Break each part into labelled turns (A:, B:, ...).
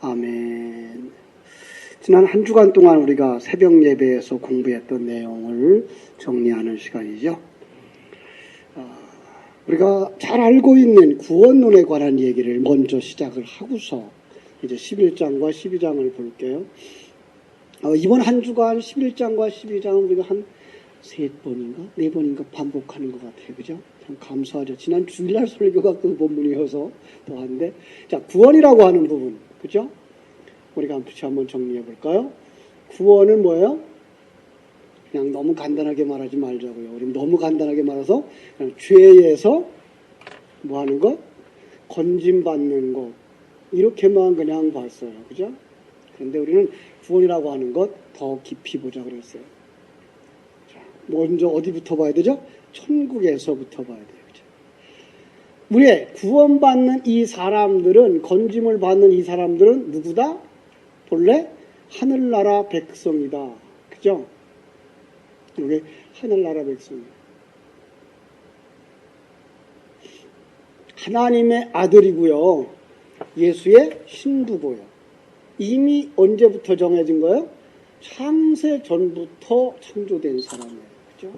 A: 아멘. 지난 한 주간 동안 우리가 새벽 예배에서 공부했던 내용을 정리하는 시간이죠. 우리가 잘 알고 있는 구원론에 관한 얘기를 먼저 시작을 하고서 이제 11장과 12장을 볼게요. 이번 한 주간 11장과 12장은 우리가 한 3번인가 4번인가 반복하는 것 같아요. 그죠? 참 감사하죠. 지난 주일날 설교가 그 본문이어서 더 한데, 자, 구원이라고 하는 부분, 그죠? 우리가 한번 정리해 볼까요? 구원은 뭐예요? 그냥 너무 간단하게 말하지 말자고요. 우리 너무 간단하게 말해서 그냥 죄에서 뭐 하는 것? 건짐받는 것. 이렇게만 그냥 봤어요. 그죠? 그런데 우리는 구원이라고 하는 것 더 깊이 보자 그랬어요. 자, 먼저 어디부터 봐야 되죠? 천국에서부터 봐야 돼요. 그죠? 우리의 구원받는 이 사람들은, 건짐을 받는 이 사람들은 누구다? 본래 하늘나라 백성이다. 그죠? 여기 하늘나라 백성이다. 하나님의 아들이고요. 예수의 신부고요. 이미 언제부터 정해진 거예요? 창세 전부터 창조된 사람이에요. 그죠?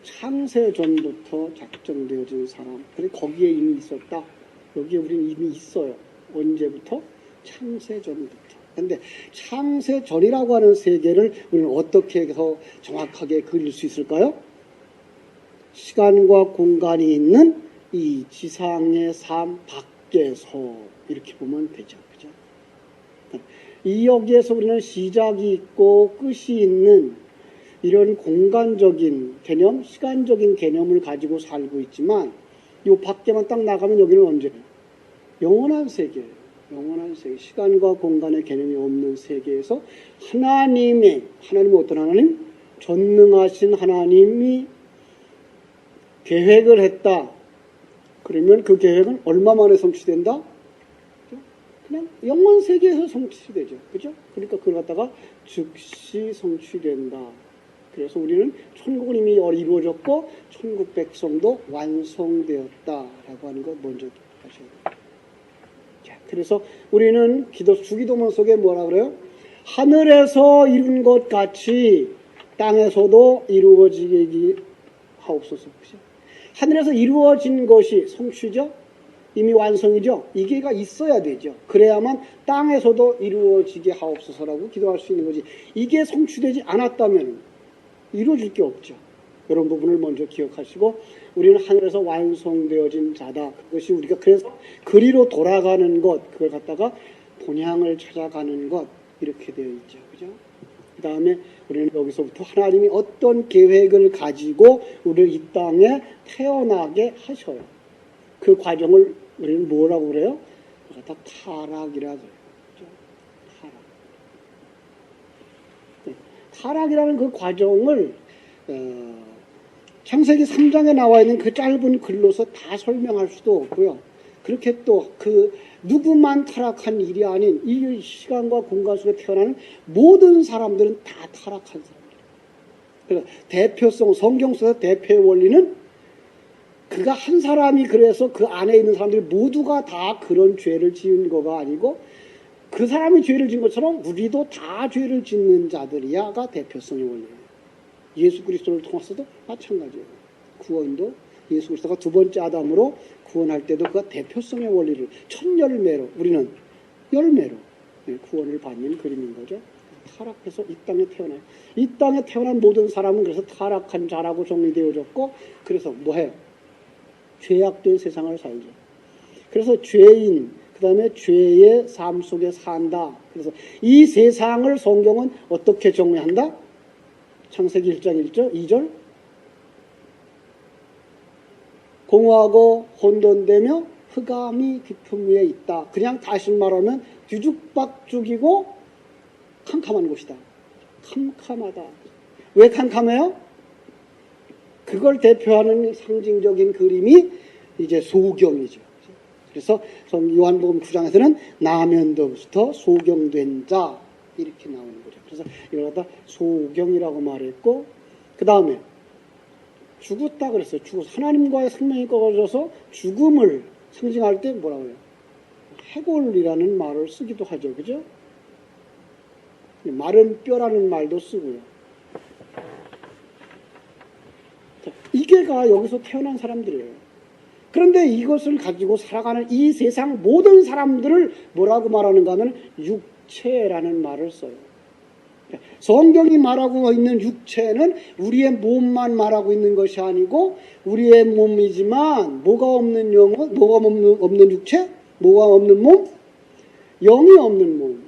A: 창세 전부터 작정되어진 사람. 그래서 거기에 이미 있었다. 여기에 우리는 이미 있어요. 언제부터? 창세 전부터. 근데 창세 전이라고 하는 세계를 우리는 어떻게 해서 정확하게 그릴 수 있을까요? 시간과 공간이 있는 이 지상의 삶 밖에서 이렇게 보면 되죠. 그죠? 이 여기에서 우리는 시작이 있고 끝이 있는 이런 공간적인 개념, 시간적인 개념을 가지고 살고 있지만 이 밖에만 딱 나가면 여기는 언제예요? 영원한 세계예요. 영원한 세계. 시간과 공간의 개념이 없는 세계에서 하나님은 어떤 하나님? 전능하신 하나님이 계획을 했다. 그러면 그 계획은 얼마 만에 성취된다? 그냥 영원 세계에서 성취되죠. 그죠? 그러니까 그걸 갖다가 즉시 성취된다. 그래서 우리는 천국은 이미 이루어졌고 천국 백성도 완성되었다라고 하는 것 먼저 하셔야 돼요. 자, 그래서 우리는 주기도문 속에 뭐라 그래요? 하늘에서 이룬 것 같이 땅에서도 이루어지게 하옵소서. 그죠? 하늘에서 이루어진 것이 성취죠? 이미 완성이죠? 이게가 있어야 되죠. 그래야만 땅에서도 이루어지게 하옵소서라고 기도할 수 있는 거지. 이게 성취되지 않았다면 이루어질 게 없죠. 이런 부분을 먼저 기억하시고 우리는 하늘에서 완성되어진 자다. 그것이 우리가 그래서 그리로 돌아가는 것, 그걸 갖다가 본향을 찾아가는 것 이렇게 되어 있죠. 그죠? 그 다음에 우리는 여기서부터 하나님이 어떤 계획을 가지고 우리를 이 땅에 태어나게 하셔요. 그 과정을 우리는 뭐라고 그래요? 그걸 갖다 타락이라고 해요. 타락. 네. 타락이라는 그 과정을 창세기 3장에 나와 있는 그 짧은 글로서 다 설명할 수도 없고요. 그렇게 또 그 누구만 타락한 일이 아닌 이 시간과 공간 속에 태어나는 모든 사람들은 다 타락한 사람들. 그래서 대표성, 성경 속에서 대표의 원리는 그가 한 사람이 그래서 그 안에 있는 사람들이 모두가 다 그런 죄를 지은 거가 아니고 그 사람이 죄를 지은 것처럼 우리도 다 죄를 짓는 자들이야가 대표성의 원리예요. 예수 그리스도를 통해서도 마찬가지예요. 구원도 예수 그리스도가 두 번째 아담으로 구원할 때도 그가 대표성의 원리를 첫 열매로 우리는 열매로 구원을 받는 그림인 거죠. 타락해서 이 땅에 태어나요. 이 땅에 태어난 모든 사람은 그래서 타락한 자라고 정리되어졌고 그래서 뭐해? 죄악된 세상을 살죠. 그래서 죄인, 그 다음에 죄의 삶 속에 산다. 그래서 이 세상을 성경은 어떻게 정리한다? 창세기 1장 1절, 2절 공허하고 혼돈되며 흑암이 깊음 위에 있다. 그냥 다시 말하면 뒤죽박죽이고 캄캄한 곳이다. 캄캄하다. 왜 캄캄해요? 그걸 대표하는 상징적인 그림이 이제 소경이죠. 그래서 요한복음 9장에서는 나면도부터 소경된 자 이렇게 나오는 거죠. 그래서 이걸 갖다 소경이라고 말했고 그 다음에 죽었다 그랬어요. 죽어서 하나님과의 생명이 꺼져서 죽음을 상징할 때 뭐라고 해요? 해골이라는 말을 쓰기도 하죠. 그죠? 마른 뼈라는 말도 쓰고요. 자, 이게가 여기서 태어난 사람들이에요. 그런데 이것을 가지고 살아가는 이 세상 모든 사람들을 뭐라고 말하는가 하면 육체라는 말을 써요. 성경이 말하고 있는 육체는 우리의 몸만 말하고 있는 것이 아니고 우리의 몸이지만 뭐가 없는 영혼, 뭐가 없는 육체, 뭐가 없는 몸, 영이 없는 몸.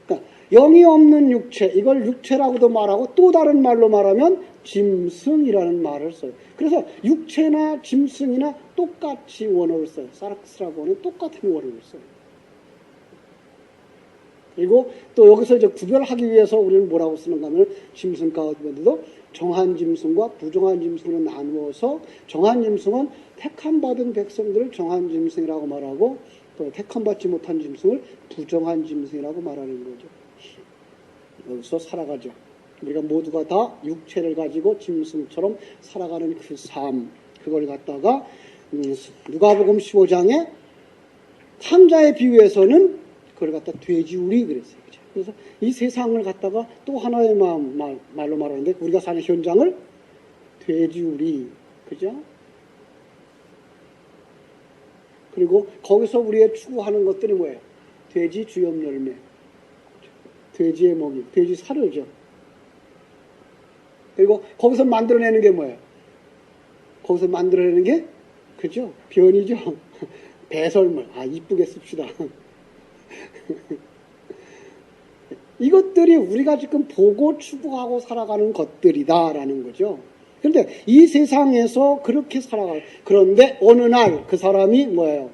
A: 그러니까 영이 없는 육체, 이걸 육체라고도 말하고 또 다른 말로 말하면 짐승이라는 말을 써요. 그래서 육체나 짐승이나 똑같이 원어를 써요. 사락스라고 하는 똑같은 원어를 써요. 그리고 또 여기서 이제 구별하기 위해서 우리는 뭐라고 쓰는가 하면 짐승 가운데도 정한 짐승과 부정한 짐승으로 나누어서 정한 짐승은 택함 받은 백성들을 정한 짐승이라고 말하고 또 택함 받지 못한 짐승을 부정한 짐승이라고 말하는 거죠. 여기서 살아가죠. 우리가 모두가 다 육체를 가지고 짐승처럼 살아가는 그 삶, 그걸 갖다가 누가복음 15장에 탕자에 비유해서는 그걸 갖다 돼지우리 그랬어요. 그죠? 그래서 이 세상을 갖다가 또 하나의 말로 말하는데 우리가 사는 현장을 돼지우리, 그죠? 그리고 거기서 우리의 추구하는 것들이 뭐예요? 돼지 주염 열매, 돼지의 먹이, 돼지 사료죠. 그리고 거기서 만들어내는 게 뭐예요? 거기서 만들어내는 게 그죠? 변이죠. 배설물. 아, 이쁘게 씁시다. 이것들이 우리가 지금 보고 추구하고 살아가는 것들이다라는 거죠. 그런데 이 세상에서 그렇게 살아가요. 그런데 어느 날 그 사람이 뭐예요?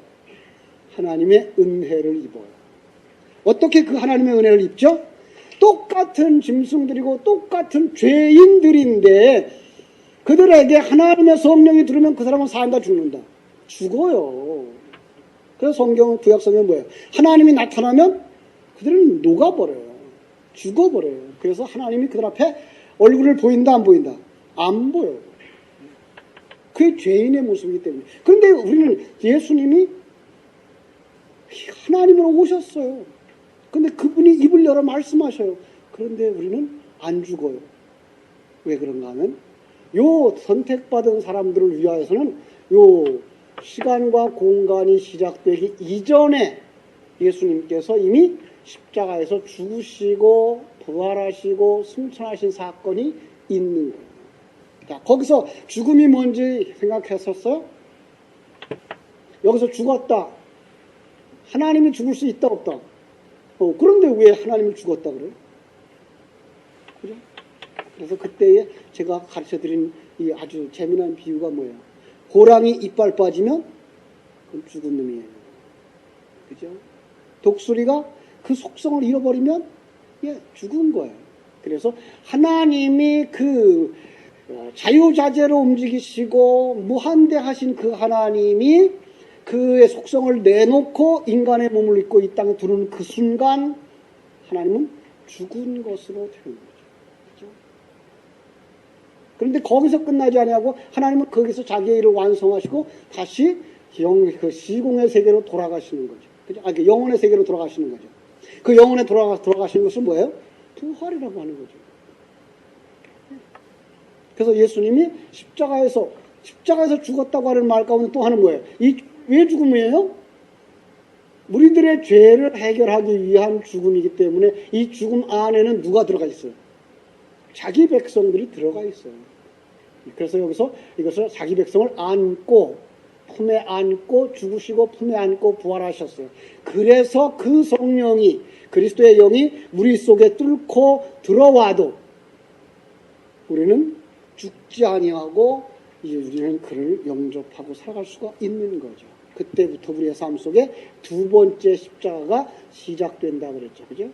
A: 하나님의 은혜를 입어요. 어떻게 그 하나님의 은혜를 입죠? 똑같은 짐승들이고 똑같은 죄인들인데 그들에게 하나님의 성령이 들으면 그 사람은 산다 죽는다. 죽어요. 그래서 성경은 구약성경은 뭐예요? 하나님이 나타나면 그들은 녹아버려요. 죽어버려요. 그래서 하나님이 그들 앞에 얼굴을 보인다 안 보인다? 안 보여요. 그게 죄인의 모습이기 때문에. 그런데 우리는 예수님이 하나님으로 오셨어요. 근데 그분이 입을 열어 말씀하셔요. 그런데 우리는 안 죽어요. 왜 그런가 하면 요 선택받은 사람들을 위하여서는 요 시간과 공간이 시작되기 이전에 예수님께서 이미 십자가에서 죽으시고 부활하시고 승천하신 사건이 있는 거예요. 자, 거기서 죽음이 뭔지 생각했었어요? 여기서 죽었다. 하나님이 죽을 수 있다 없다? 그런데 왜 하나님을 죽었다 그래요? 그죠? 그래서 그때에 제가 가르쳐드린 이 아주 재미난 비유가 뭐예요? 호랑이 이빨 빠지면 그건 죽은 놈이에요. 그죠? 독수리가 그 속성을 잃어버리면 죽은 거예요. 그래서 하나님이 그 자유자재로 움직이시고 무한대하신 그 하나님이 그의 속성을 내놓고 인간의 몸을 입고 이 땅에 들어오는 그 순간 하나님은 죽은 것으로 되는 거죠. 그렇죠? 그런데 거기서 끝나지 아니하고 하나님은 거기서 자기의 일을 완성하시고 다시 그 시공의 세계로 돌아가시는 거죠. 그죠? 그 영혼의 세계로 돌아가시는 거죠. 그 영혼에 돌아가시는 것은 뭐예요? 부활이라고 하는 거죠. 그래서 예수님이 십자가에서 죽었다고 하는 말 가운데 또 하는 거예요. 왜 죽음이에요? 우리들의 죄를 해결하기 위한 죽음이기 때문에 이 죽음 안에는 누가 들어가 있어요? 자기 백성들이 들어가 있어요. 그래서 여기서 이것을 자기 백성을 안고 품에 안고 죽으시고 품에 안고 부활하셨어요. 그래서 그 성령이 그리스도의 영이 우리 속에 뚫고 들어와도 우리는 죽지 아니하고 이제 우리는 그를 영접하고 살아갈 수가 있는 거죠. 그때부터 우리의 삶 속에 두 번째 십자가가 시작된다 그랬죠. 그죠?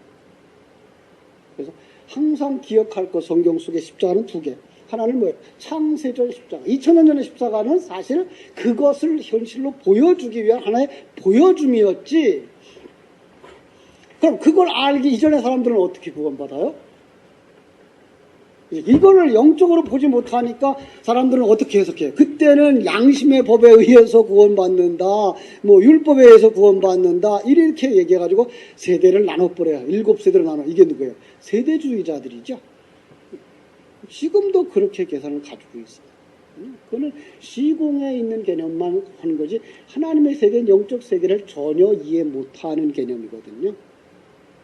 A: 그래서 항상 기억할 것, 성경 속의 십자가는 두 개. 하나는 뭐예요? 창세전 십자가. 2000년 전의 십자가는 사실 그것을 현실로 보여주기 위한 하나의 보여줌이었지. 그럼 그걸 알기 이전의 사람들은 어떻게 구원받아요? 이거를 영적으로 보지 못하니까 사람들은 어떻게 해석해요? 그때는 양심의 법에 의해서 구원받는다, 뭐 율법에 의해서 구원받는다, 이렇게 얘기해가지고 세대를 나눠버려요. 7세대로 나눠. 이게 누구예요? 세대주의자들이죠. 지금도 그렇게 계산을 가지고 있어요. 그거는 시공에 있는 개념만 하는 거지 하나님의 세계는 영적 세계를 전혀 이해 못하는 개념이거든요.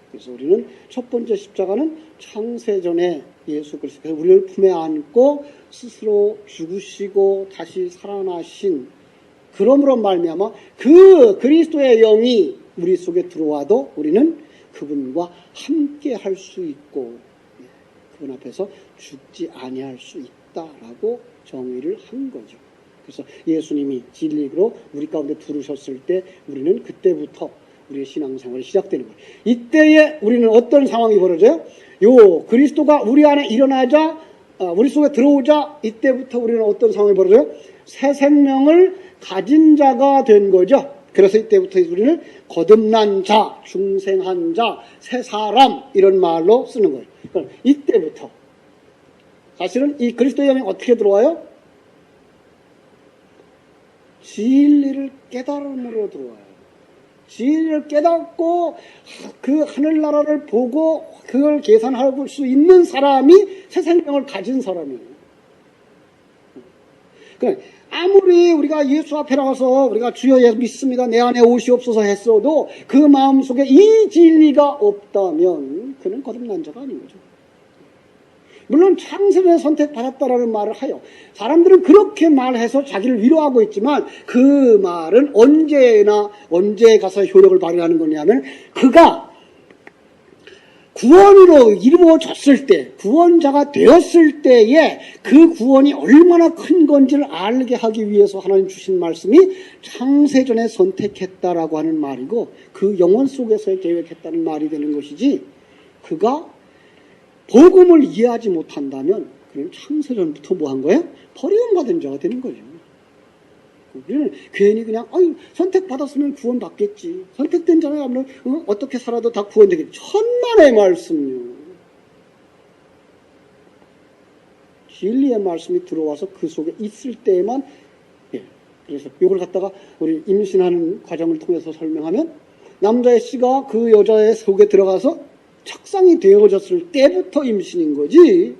A: 그래서 우리는 첫 번째 십자가는 창세전에 예수 그리스도께서 우리를 품에 안고 스스로 죽으시고 다시 살아나신, 그러므로 말미암아 그 그리스도의 영이 우리 속에 들어와도 우리는 그분과 함께 할 수 있고 그분 앞에서 죽지 아니할 수 있다라고 정의를 한 거죠. 그래서 예수님이 진리로 우리 가운데 들으셨을 때 우리는 그때부터 우리의 신앙생활이 시작되는 거예요. 이때에 우리는 어떤 상황이 벌어져요? 요 그리스도가 우리 안에 일어나자, 우리 속에 들어오자, 이때부터 우리는 어떤 상황이 벌어져요? 새 생명을 가진 자가 된 거죠. 그래서 이때부터 우리는 거듭난 자, 중생한 자, 새 사람, 이런 말로 쓰는 거예요. 그러니까 이때부터 사실은 이 그리스도의 영이 어떻게 들어와요? 진리를 깨달음으로 들어와요. 진리를 깨닫고 그 하늘나라를 보고 그걸 계산할 수 있는 사람이 새 생명을 가진 사람이에요. 그러니까 아무리 우리가 예수 앞에 나가서 우리가 주여 예수 믿습니다, 내 안에 오시옵소서 했어도 그 마음속에 이 진리가 없다면 그는 거듭난 자가 아닌 거죠. 물론 창세전에 선택받았다라는 말을 하여 사람들은 그렇게 말해서 자기를 위로하고 있지만 그 말은 언제 가서 효력을 발휘하는 거냐면 그가 구원으로 이루어졌을 때, 구원자가 되었을 때에 그 구원이 얼마나 큰 건지를 알게 하기 위해서 하나님 주신 말씀이 창세전에 선택했다라고 하는 말이고 그 영혼 속에서 계획했다는 말이 되는 것이지, 그가 복음을 이해하지 못한다면 그는 창세전부터 뭐 한 거예요? 버림받은 자가 되는 거죠. 우리는 괜히 그냥 선택받았으면 구원받겠지, 선택된 자라면 어떻게 살아도 다 구원되겠지, 천만의 말씀요. 진리의 말씀이 들어와서 그 속에 있을 때에만, 그래서 이걸 갖다가 우리 임신하는 과정을 통해서 설명하면 남자의 씨가 그 여자의 속에 들어가서 착상이 되어졌을 때부터 임신인 거지,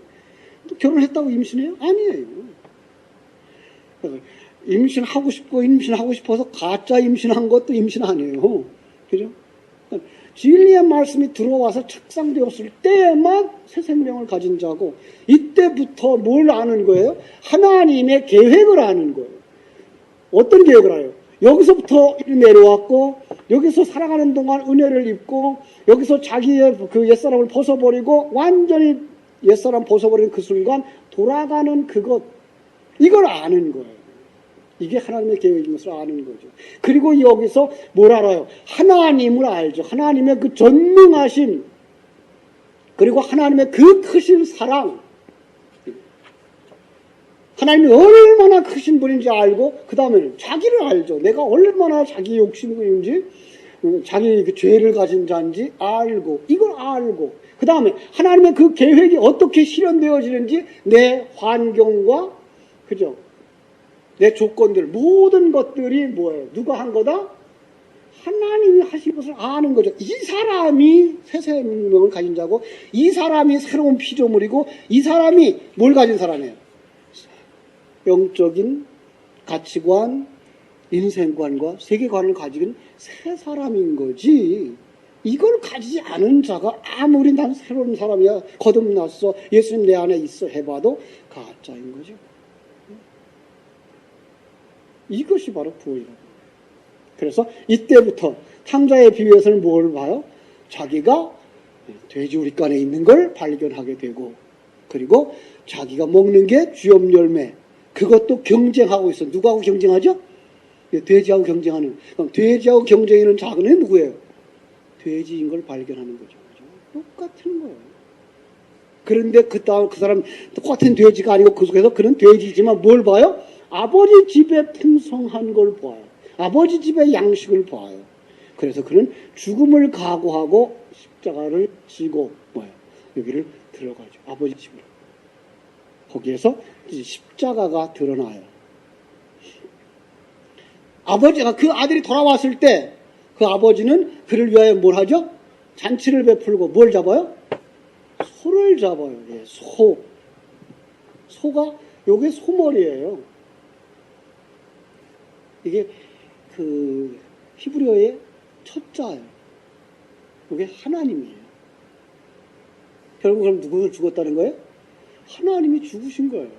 A: 또 결혼했다고 임신해요? 아니에요. 임신하고 싶어서 가짜 임신한 것도 임신 아니에요. 그죠? 진리의 말씀이 들어와서 착상되었을 때만 새 생명을 가진 자고, 이때부터 뭘 아는 거예요? 하나님의 계획을 아는 거예요. 어떤 계획을 알아요? 여기서부터 내려왔고, 여기서 살아가는 동안 은혜를 입고, 여기서 자기의 그 옛사람을 벗어버리고, 완전히 옛사람 벗어버리는 그 순간 돌아가는 그것, 이걸 아는 거예요. 이게 하나님의 계획인 것을 아는 거죠. 그리고 여기서 뭘 알아요? 하나님을 알죠. 하나님의 그 전능하심, 그리고 하나님의 그 크신 사랑, 하나님이 얼마나 크신 분인지 알고, 그 다음에는 자기를 알죠. 내가 얼마나 자기 욕심인지, 자기 그 죄를 가진 자인지 알고, 이걸 알고, 그 다음에 하나님의 그 계획이 어떻게 실현되어지는지, 내 환경과, 그죠? 내 조건들, 모든 것들이 뭐예요? 누가 한 거다? 하나님이 하신 것을 아는 거죠. 이 사람이 새 생명을 가진 자고, 이 사람이 새로운 피조물이고, 이 사람이 뭘 가진 사람이에요? 영적인 가치관, 인생관과 세계관을 가진 새 사람인 거지, 이걸 가지지 않은 자가 아무리 난 새로운 사람이야, 거듭났어, 예수님 내 안에 있어 해봐도 가짜인 거죠. 이것이 바로 구원이라고. 그래서 이때부터 탕자의 비유에서는 뭘 봐요? 자기가 돼지우리간에 있는 걸 발견하게 되고, 그리고 자기가 먹는 게 쥐염 열매, 그것도 경쟁하고 있어. 누구하고 경쟁하죠? 돼지하고 경쟁하는. 그럼 돼지하고 경쟁하는 자는 누구예요? 돼지인 걸 발견하는 거죠. 똑같은 거예요. 그런데 그 사람 똑같은 돼지가 아니고 그 속에서 그는 돼지지만 뭘 봐요? 아버지 집에 풍성한 걸 봐요. 아버지 집의 양식을 봐요. 그래서 그는 죽음을 각오하고 십자가를 지고 여기를 들어가죠. 아버지 집으로. 거기에서 이제 십자가가 드러나요. 아버지가 그 아들이 돌아왔을 때 그 아버지는 그를 위하여 뭘 하죠? 잔치를 베풀고 뭘 잡아요? 소를 잡아요. 예, 소. 소가 요게 소머리예요. 이게 그 히브리어의 첫자예요. 이게 하나님이에요. 결국 그럼 누구가 죽었다는 거예요? 하나님이 죽으신 거예요.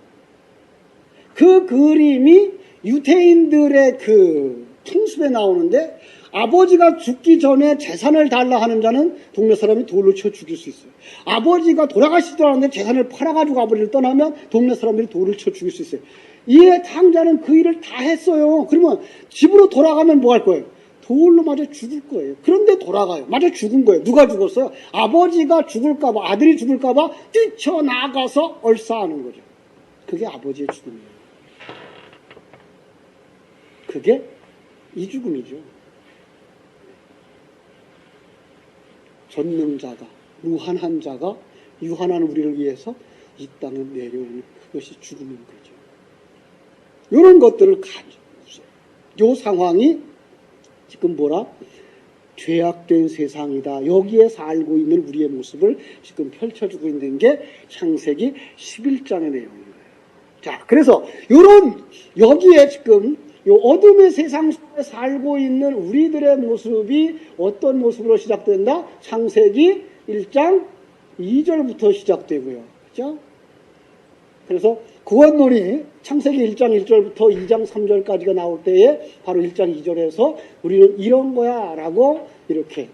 A: 그 그림이 유대인들의 그 풍습에 나오는데 아버지가 죽기 전에 재산을 달라 하는 자는 동네 사람이 돌로 쳐 죽일 수 있어요. 아버지가 돌아가시더라는데 재산을 팔아가지고 아버지를 떠나면 동네 사람들이 돌을 쳐 죽일 수 있어요. 이에 당자는 그 일을 다 했어요. 그러면 집으로 돌아가면 뭐 할 거예요? 돌로 맞아 죽을 거예요. 그런데 돌아가요. 맞아 죽은 거예요. 누가 죽었어요? 아버지가 죽을까봐, 아들이 죽을까봐 뛰쳐나가서 얼싸하는 거죠. 그게 아버지의 죽음이에요. 그게 이 죽음이죠. 전능자가, 무한한 자가 유한한 우리를 위해서 이 땅에 내려오는 그것이 죽음인 거죠. 이런 것들을 가지고 이 상황이 지금 뭐라? 죄악된 세상이다. 여기에 살고 있는 우리의 모습을 지금 펼쳐주고 있는 게 창세기 11장의 내용인 거예요. 자, 그래서 여기에 지금 요 어둠의 세상 속에 살고 있는 우리들의 모습이 어떤 모습으로 시작된다? 창세기 1장 2절부터 시작되고요. 그죠? 그래서 구원론이 창세기 1장 1절부터 2장 3절까지가 나올 때에 바로 1장 2절에서 우리는 이런 거야 라고 이렇게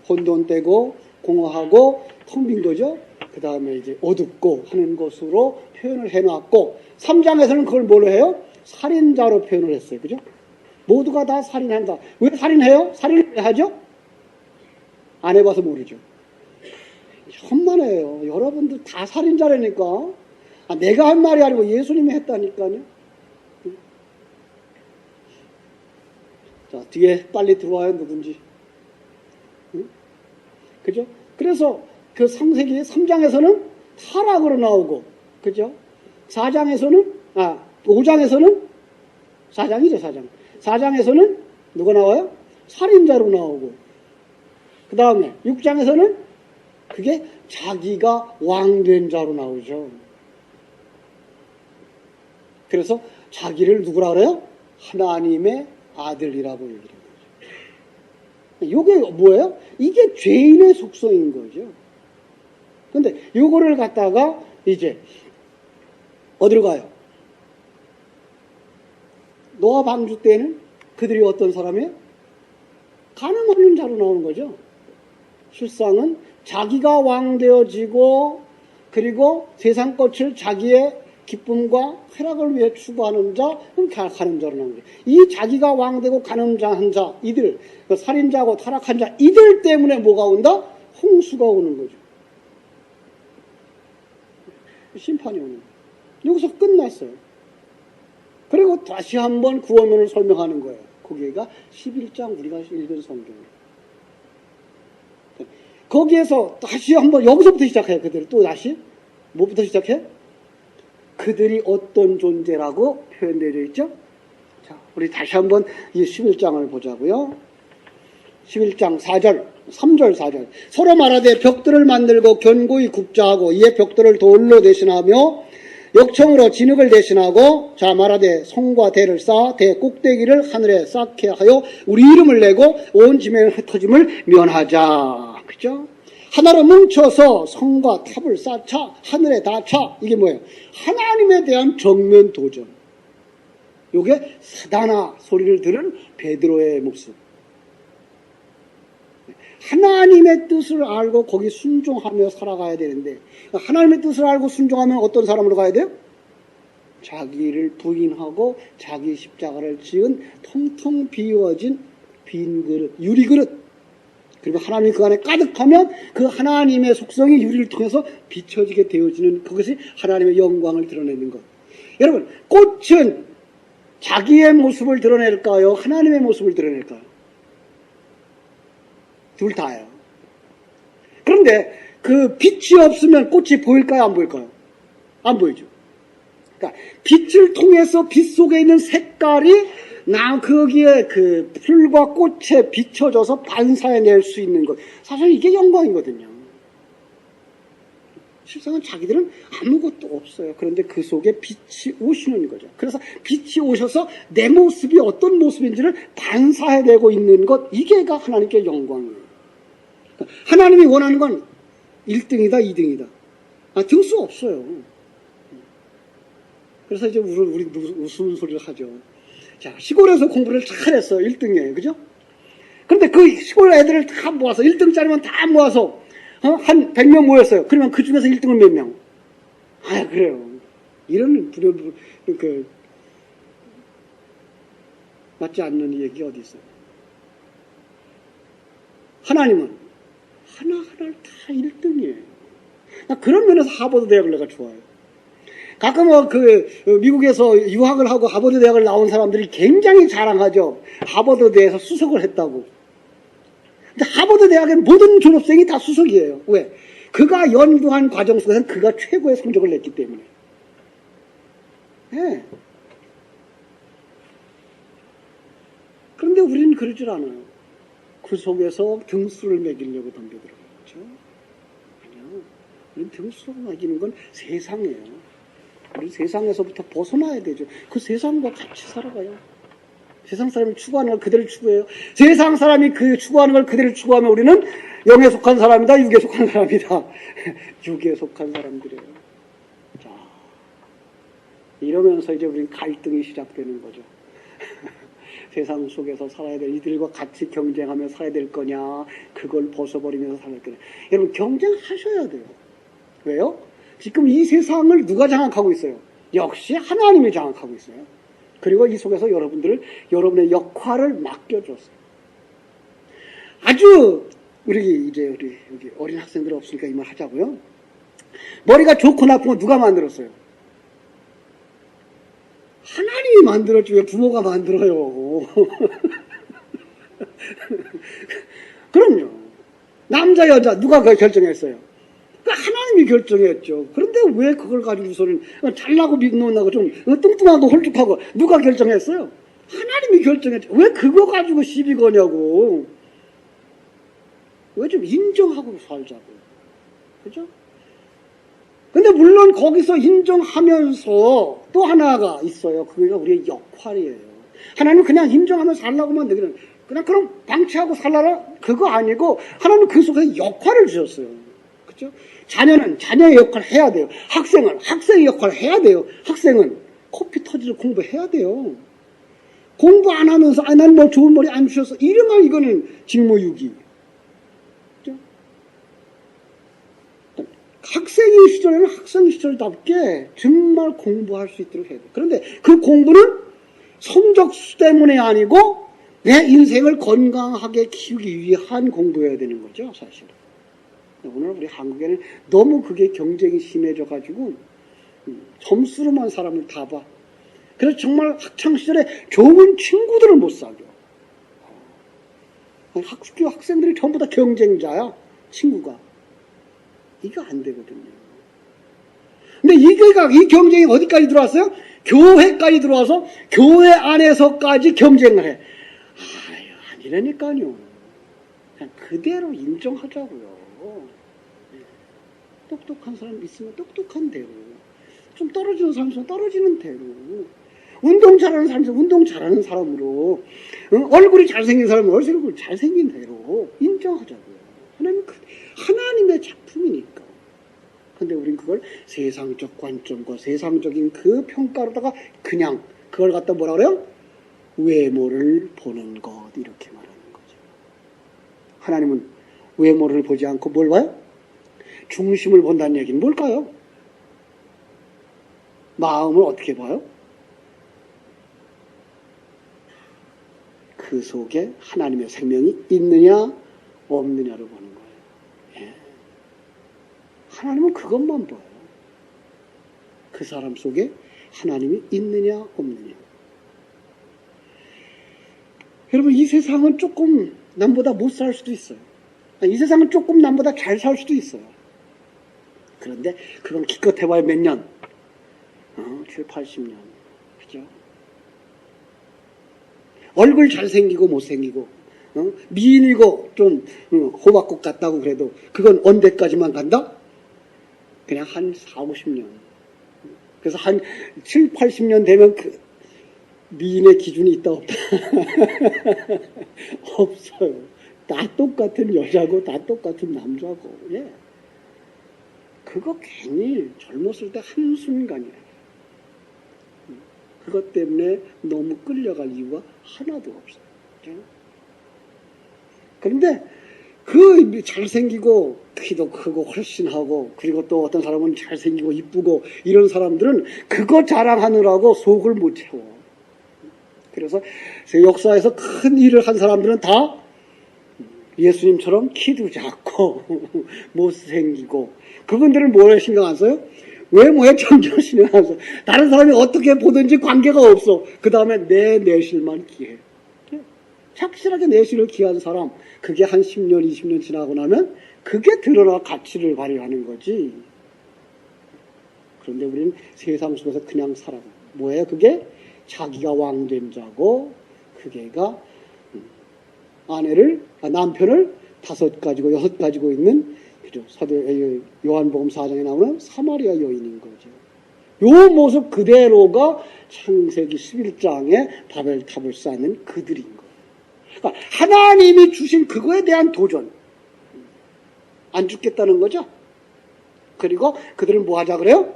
A: 혼돈되고 공허하고 텅 빈 거죠. 그 다음에 이제 어둡고 하는 것으로 표현을 해놨고 3장에서는 그걸 뭘로 해요? 살인자로 표현을 했어요. 그죠? 모두가 다 살인한다. 왜 살인해요? 살인을 왜 하죠? 안 해봐서 모르죠. 천만에요. 여러분들 다 살인자라니까. 내가 한 말이 아니고 예수님이 했다니까요. 자, 뒤에 빨리 들어와요. 누군지. 응? 그죠? 그래서 그 창세기 3장에서는 타락으로 나오고, 그죠? 4장에서는, 5장에서는 4장이죠, 4장. 4장에서는 누가 나와요? 살인자로 나오고. 그 다음에 6장에서는 그게 자기가 왕된 자로 나오죠. 그래서 자기를 누구라 그래요? 하나님의 아들이라고 얘기를 하는 거죠. 이게 뭐예요? 이게 죄인의 속성인 거죠. 근데 요거를 갖다가 이제 어디로 가요? 노아 방주 때는 그들이 어떤 사람이에요? 가늠하는 자로 나오는 거죠. 실상은 자기가 왕되어지고 그리고 세상 것을 자기의 기쁨과 쾌락을 위해 추구하는 자, 가는 자로 나오는 거예요. 이 자기가 왕되고 가늠한 자, 이들, 살인자고 타락한 자, 이들 때문에 뭐가 온다? 홍수가 오는 거죠. 심판이 오는 거예요. 여기서 끝났어요. 그리고 다시 한번 구원론을 설명하는 거예요. 거기가 11장 우리가 읽은 성경이에요. 거기에서 다시 한번 여기서부터 시작해요. 그들이 또 다시 뭐부터 시작해? 그들이 어떤 존재라고 표현되어 있죠? 자, 우리 다시 한번 이 11장을 보자고요. 11장 4절, 3절, 4절. 서로 말하되 벽들을 만들고 견고히 굽자하고 이에 벽들을 돌로 대신하며 역청으로 진흙을 대신하고 자 말하되 성과 대를 쌓아 대 꼭대기를 하늘에 쌓게 하여 우리 이름을 내고 온 지면에 흩어짐을 면하자. 그죠? 하나로 뭉쳐서 성과 탑을 쌓자 하늘에 닿자. 이게 뭐예요? 하나님에 대한 정면 도전. 요게 사다나 소리를 들은 베드로의 모습. 하나님의 뜻을 알고 거기 순종하며 살아가야 되는데 하나님의 뜻을 알고 순종하면 어떤 사람으로 가야 돼요? 자기를 부인하고 자기 십자가를 지은 텅텅 비워진 빈 그릇, 유리 그릇. 그리고 하나님이 그 안에 가득하면 그 하나님의 속성이 유리를 통해서 비춰지게 되어지는 그것이 하나님의 영광을 드러내는 것. 여러분, 꽃은 자기의 모습을 드러낼까요? 하나님의 모습을 드러낼까요? 둘 다예요. 그런데 그 빛이 없으면 꽃이 보일까요? 안 보일까요? 안 보이죠. 그러니까 빛을 통해서 빛 속에 있는 색깔이 거기에 그 풀과 꽃에 비춰져서 반사해낼 수 있는 것. 사실 이게 영광이거든요. 실상은 자기들은 아무것도 없어요. 그런데 그 속에 빛이 오시는 거죠. 그래서 빛이 오셔서 내 모습이 어떤 모습인지를 반사해내고 있는 것, 이게가 하나님께 영광이에요. 그러니까 하나님이 원하는 건 1등이다, 2등이다. 등수 없어요. 그래서 이제 우리 웃음 소리를 하죠. 자, 시골에서 공부를 잘했어. 1등이에요. 그죠? 그런데 그 시골 애들을 다 모아서, 1등짜리만 다 모아서, 한 100명 모였어요. 그러면 그 중에서 1등은 몇 명? 그래요. 이런 맞지 않는 얘기 어디 있어요? 하나님은 하나하나를 다 1등이에요. 그런 면에서 하버드 대학을 내가 좋아해요. 가끔 미국에서 유학을 하고 하버드 대학을 나온 사람들이 굉장히 자랑하죠. 하버드 대에서 수석을 했다고. 근데 하버드 대학의 모든 졸업생이 다 수석이에요. 왜? 그가 연구한 과정 속에서는 그가 최고의 성적을 냈기 때문에. 네. 그런데 우리는 그러질 않아요. 그 속에서 등수를 매기려고 덤벼들어가죠. 아니요. 우리는 등수를 매기는 건 세상이에요. 우리 세상에서부터 벗어나야 되죠. 그 세상과 같이 살아가요. 세상 사람이 추구하는 걸 그대로 추구해요. 세상 사람이 그 추구하는 걸 그대로 추구하면 우리는 영에 속한 사람이다, 육에 속한 사람이다. 육에 속한 사람들이에요. 자, 이러면서 이제 우리는 갈등이 시작되는 거죠. 세상 속에서 살아야 될, 이들과 같이 경쟁하며 살아야 될 거냐, 그걸 벗어버리면서 살아야 될 거냐. 여러분, 경쟁하셔야 돼요. 왜요? 지금 이 세상을 누가 장악하고 있어요? 역시 하나님이 장악하고 있어요. 그리고 이 속에서 여러분의 역할을 맡겨줬어요. 아주, 우리 여기 어린 학생들 없으니까 이 말 하자고요. 머리가 좋고 나쁜 건 누가 만들었어요? 하나님이 만들었지, 왜 부모가 만들어요? 그럼요. 남자, 여자, 누가 그걸 결정했어요? 하나님이 결정했죠. 그런데 왜 그걸 가지고서는 잘나고 미노나고 좀 뚱뚱하고 홀쭉하고 누가 결정했어요? 하나님이 결정했죠. 왜 그거 가지고 시비 거냐고. 왜 좀 인정하고 살자고. 그죠? 근데 물론 거기서 인정하면서 또 하나가 있어요. 그게 우리의 역할이에요. 하나님은 그냥 인정하면서 살라고만 되기는 그냥 그럼 방치하고 살라라? 그거 아니고 하나님은 그 속에 역할을 주셨어요. 그죠? 자녀는 자녀의 역할을 해야 돼요. 학생은 학생의 역할을 해야 돼요. 학생은 코피 터지를 공부해야 돼요. 공부 안 하면서 난 뭐 좋은 머리 안 주셔서 이러면 이거는 직무유기. 그죠? 학생의 시절에는 학생 시절답게 정말 공부할 수 있도록 해야 돼요. 그런데 그 공부는 성적수 때문에 아니고 내 인생을 건강하게 키우기 위한 공부여야 되는 거죠, 사실은. 오늘 우리 한국에는 너무 그게 경쟁이 심해져가지고 점수로만 사람을 다 봐. 그래서 정말 학창시절에 좋은 친구들을 못 사겨. 학교 학생들이 전부 다 경쟁자야, 친구가. 이거 안 되거든요. 근데 이 경쟁이 어디까지 들어왔어요? 교회까지 들어와서 교회 안에서까지 경쟁을 해. 아니라니까요. 그냥 그대로 인정하자고요. 똑똑한 사람 있으면 똑똑한 대로, 좀 떨어지는 사람 있으면 떨어지는 대로, 운동 잘하는 사람 있으면 운동 잘하는 사람으로, 얼굴이 잘생긴 사람은 얼굴이 잘생긴 대로 인정하자고요. 하나님의 작품이니까. 근데 우린 그걸 세상적 관점과 세상적인 그 평가로다가 그냥 그걸 갖다 뭐라 그래요? 외모를 보는 것, 이렇게 말하는 거죠. 하나님은 외모를 보지 않고 뭘 봐요? 중심을 본다는 얘기는 뭘까요? 마음을 어떻게 봐요? 그 속에 하나님의 생명이 있느냐 없느냐를 보는 거예요. 예. 하나님은 그것만 봐요. 그 사람 속에 하나님이 있느냐 없느냐. 여러분, 이 세상은 조금 남보다 못 살 수도 있어요. 이 세상은 조금 남보다 잘 살 수도 있어요. 그런데 그건 기껏 해봐야 몇 년, 7, 80년. 그죠? 얼굴 잘생기고 못생기고, 미인이고 좀 호박꽃 같다고 그래도 그건 언제까지만 간다? 그냥 한 4, 50년. 그래서 한 7, 80년 되면 그 미인의 기준이 있다 없다? 없어요. 다 똑같은 여자고 다 똑같은 남자고. 예. 그거 괜히 젊었을 때 한순간이에요. 그것 때문에 너무 끌려갈 이유가 하나도 없어요. 그런데 그 잘생기고 키도 크고 훨씬 하고 그리고 또 어떤 사람은 잘생기고 이쁘고 이런 사람들은 그거 자랑하느라고 속을 못 채워. 그래서 역사에서 큰 일을 한 사람들은 다 예수님처럼 키도 작고 못생기고 그분들은 뭐에 신경 안 써요? 외모에 전혀 신경 안 써. 다른 사람이 어떻게 보든지 관계가 없어. 그 다음에 내 내실만 기해. 착실하게 내실을 기한 사람, 그게 한 10년, 20년 지나고 나면 그게 드러나 가치를 발휘하는 거지. 그런데 우리는 세상 속에서 그냥 살아가. 뭐예요? 그게 자기가 왕된 자고 그게가 남편을 5 가지고 6 가지고 있는 요한복음 4장에 나오는 사마리아 여인인 거죠. 요 모습 그대로가 창세기 11장에 바벨탑을 쌓는 그들인 거예요. 그러니까 하나님이 주신 그거에 대한 도전. 안 죽겠다는 거죠. 그리고 그들은 뭐 하자 그래요?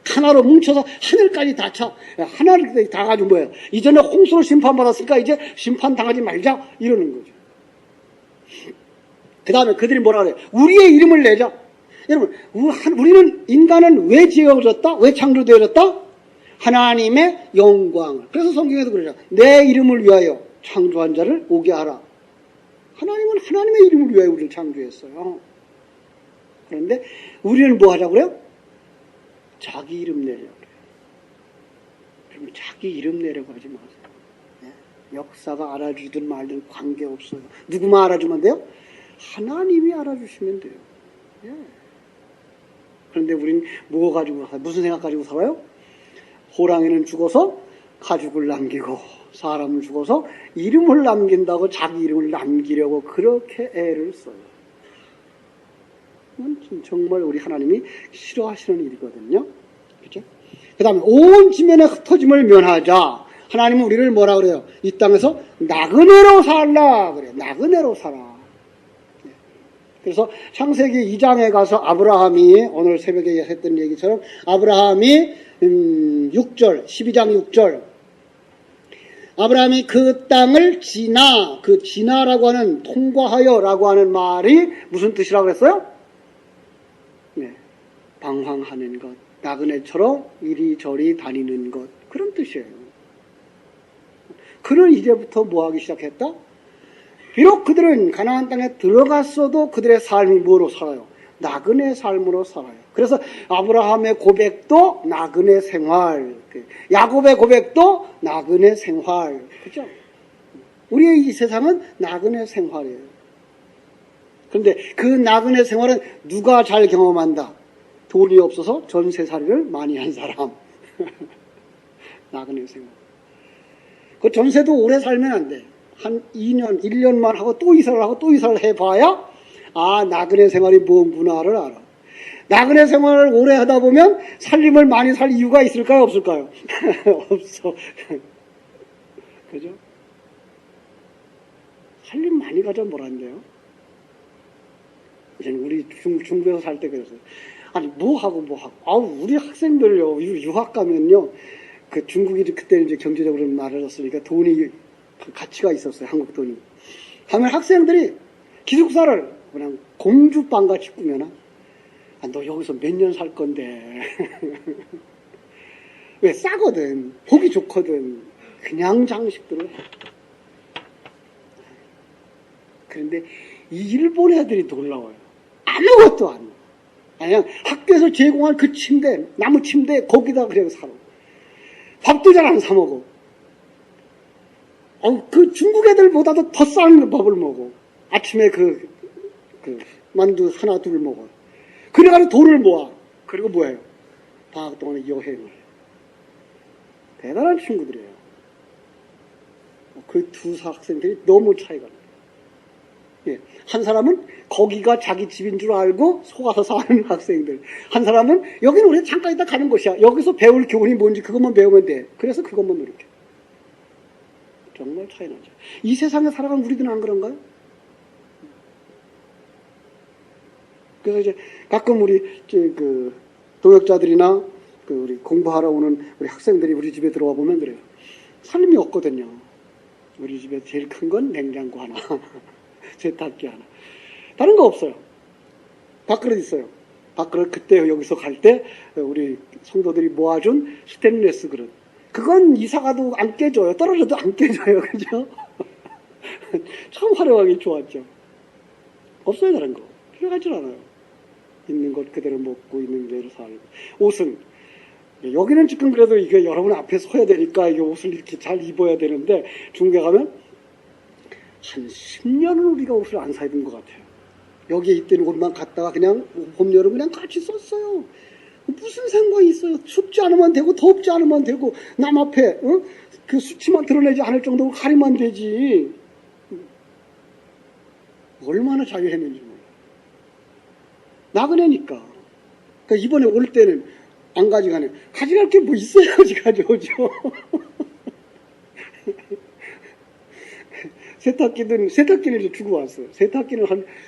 A: 하나로 뭉쳐서 하늘까지 다 쳐. 하나를 다 가지고 뭐예요? 이전에 홍수로 심판받았으니까 이제 심판당하지 말자. 이러는 거죠. 그 다음에 그들이 뭐라 그래요? 우리의 이름을 내자. 여러분, 우리는 인간은 왜 지어졌다? 왜 창조되어졌다? 하나님의 영광을. 그래서 성경에도 그러죠. 내 이름을 위하여 창조한 자를 오게 하라. 하나님은 하나님의 이름을 위하여 우리를 창조했어요. 그런데 우리는 뭐 하자고 그래요? 자기 이름 내려고 그래요. 그러면 자기 이름 내려고 하지 마세요. 역사가 알아주든 말든 관계없어요. 누구만 알아주면 돼요? 하나님이 알아주시면 돼요. 예. 그런데 우린 뭐 가지고 살아요? 무슨 생각 가지고 살아요? 호랑이는 죽어서 가죽을 남기고 사람은 죽어서 이름을 남긴다고 자기 이름을 남기려고 그렇게 애를 써요. 이건 정말 우리 하나님이 싫어하시는 일이거든요. 그렇죠? 그 다음에 온 지면의 흩어짐을 면하자. 하나님은 우리를 뭐라 그래요? 이 땅에서 나그네로 살라 그래요. 나그네로 살아. 그래서 창세기 2장에 가서 아브라함이 오늘 새벽에 했던 얘기처럼 아브라함이 6절 12장 6절 아브라함이 그 땅을 지나 그 지나라고 하는 통과하여라고 하는 말이 무슨 뜻이라고 했어요? 네, 방황하는 것, 나그네처럼 이리저리 다니는 것 그런 뜻이에요. 그는 이제부터 뭐하기 시작했다? 비록 그들은 가나안 땅에 들어갔어도 그들의 삶이 뭐로 살아요? 나그네 삶으로 살아요. 그래서 아브라함의 고백도 나그네 생활, 야곱의 고백도 나그네 생활, 그죠? 우리의 이 세상은 나그네 생활이에요. 그런데 그 나그네 생활은 누가 잘 경험한다? 돈이 없어서 전세살이를 많이 한 사람. 나그네 생활. 그 전세도 오래 살면 안 돼. 한 2년, 1년만 하고 또 이사를 하고 또 이사를 해봐야 아, 나그네 생활이 뭔구나를 알아. 나그네 생활을 오래 하다 보면 살림을 많이 살 이유가 있을까요? 없을까요? 없어. 그죠? 살림 많이 가져 뭐란데요? 이제는 우리 중국에서 살 때 그랬어요. 아니, 뭐 하고. 아우, 우리 학생들요, 유학 가면요, 그 중국이 그때 이제 경제적으로 나아졌으니까 돈이 그 가치가 있었어요. 한국 돈이. 하면 학생들이 기숙사를 그냥 공주방같이 꾸며놔. 아, 너 여기서 몇 년 살 건데. 왜? 싸거든. 보기 좋거든. 그냥 장식들을 해. 그런데 이 일본 애들이 놀라워요. 아무것도 안 해. 그냥 학교에서 제공한 그 침대, 나무 침대, 거기다 그냥 살아. 밥도 잘 안 사 먹어. 그 중국 애들보다도 더 싼 밥을 먹어. 아침에 그 만두 하나 둘 먹어. 그래가지고 돈을 모아. 그리고 뭐예요? 방학 동안에 여행을 해. 대단한 친구들이에요. 그 두 학생들이 너무 차이가 나요. 예. 한 사람은 거기가 자기 집인 줄 알고 속아서 사는 학생들. 한 사람은 여기는 우리 잠깐 있다 가는 곳이야. 여기서 배울 교훈이 뭔지 그것만 배우면 돼. 그래서 그것만 노력해. 정말 차이 나죠. 이 세상에 살아가는 우리들은 안 그런가요? 그래서 이제 가끔 우리 그 동역자들이나 그 우리 공부하러 오는 우리 학생들이 우리 집에 들어와 보면 그래요. 살림이 없거든요. 우리 집에 제일 큰 건 냉장고 하나, 세탁기 하나. 다른 거 없어요. 밥그릇 있어요. 밥그릇 그때 여기서 갈 때 우리 성도들이 모아준 스테인리스 그릇. 그건 이사가도 안 깨져요. 떨어져도 안 깨져요. 그죠? 참 활용하기 좋았죠. 없어요, 다른 거. 필요하지 않아요. 있는 것 그대로 먹고 있는 대로 살고. 옷은 여기는 지금 그래도 이게 여러분 앞에 서야 되니까 이 옷을 이렇게 잘 입어야 되는데 중국에 가면 한 10년은 우리가 옷을 안 사 입은 것 같아요. 여기에 있던 옷만 갖다가 그냥 봄, 여름 그냥 같이 썼어요. 무슨 상관이 있어요. 춥지 않으면 되고 덥지 않으면 되고 남 앞에 그 수치만 드러내지 않을 정도로 가리면 되지. 얼마나 자유했는지 몰라요. 나그네니까. 그러니까 이번에 올 때는 안 가져가네. 가져갈 게 뭐 있어야지 가져오죠. 세탁기는 이제 주고 왔어요. 세탁기는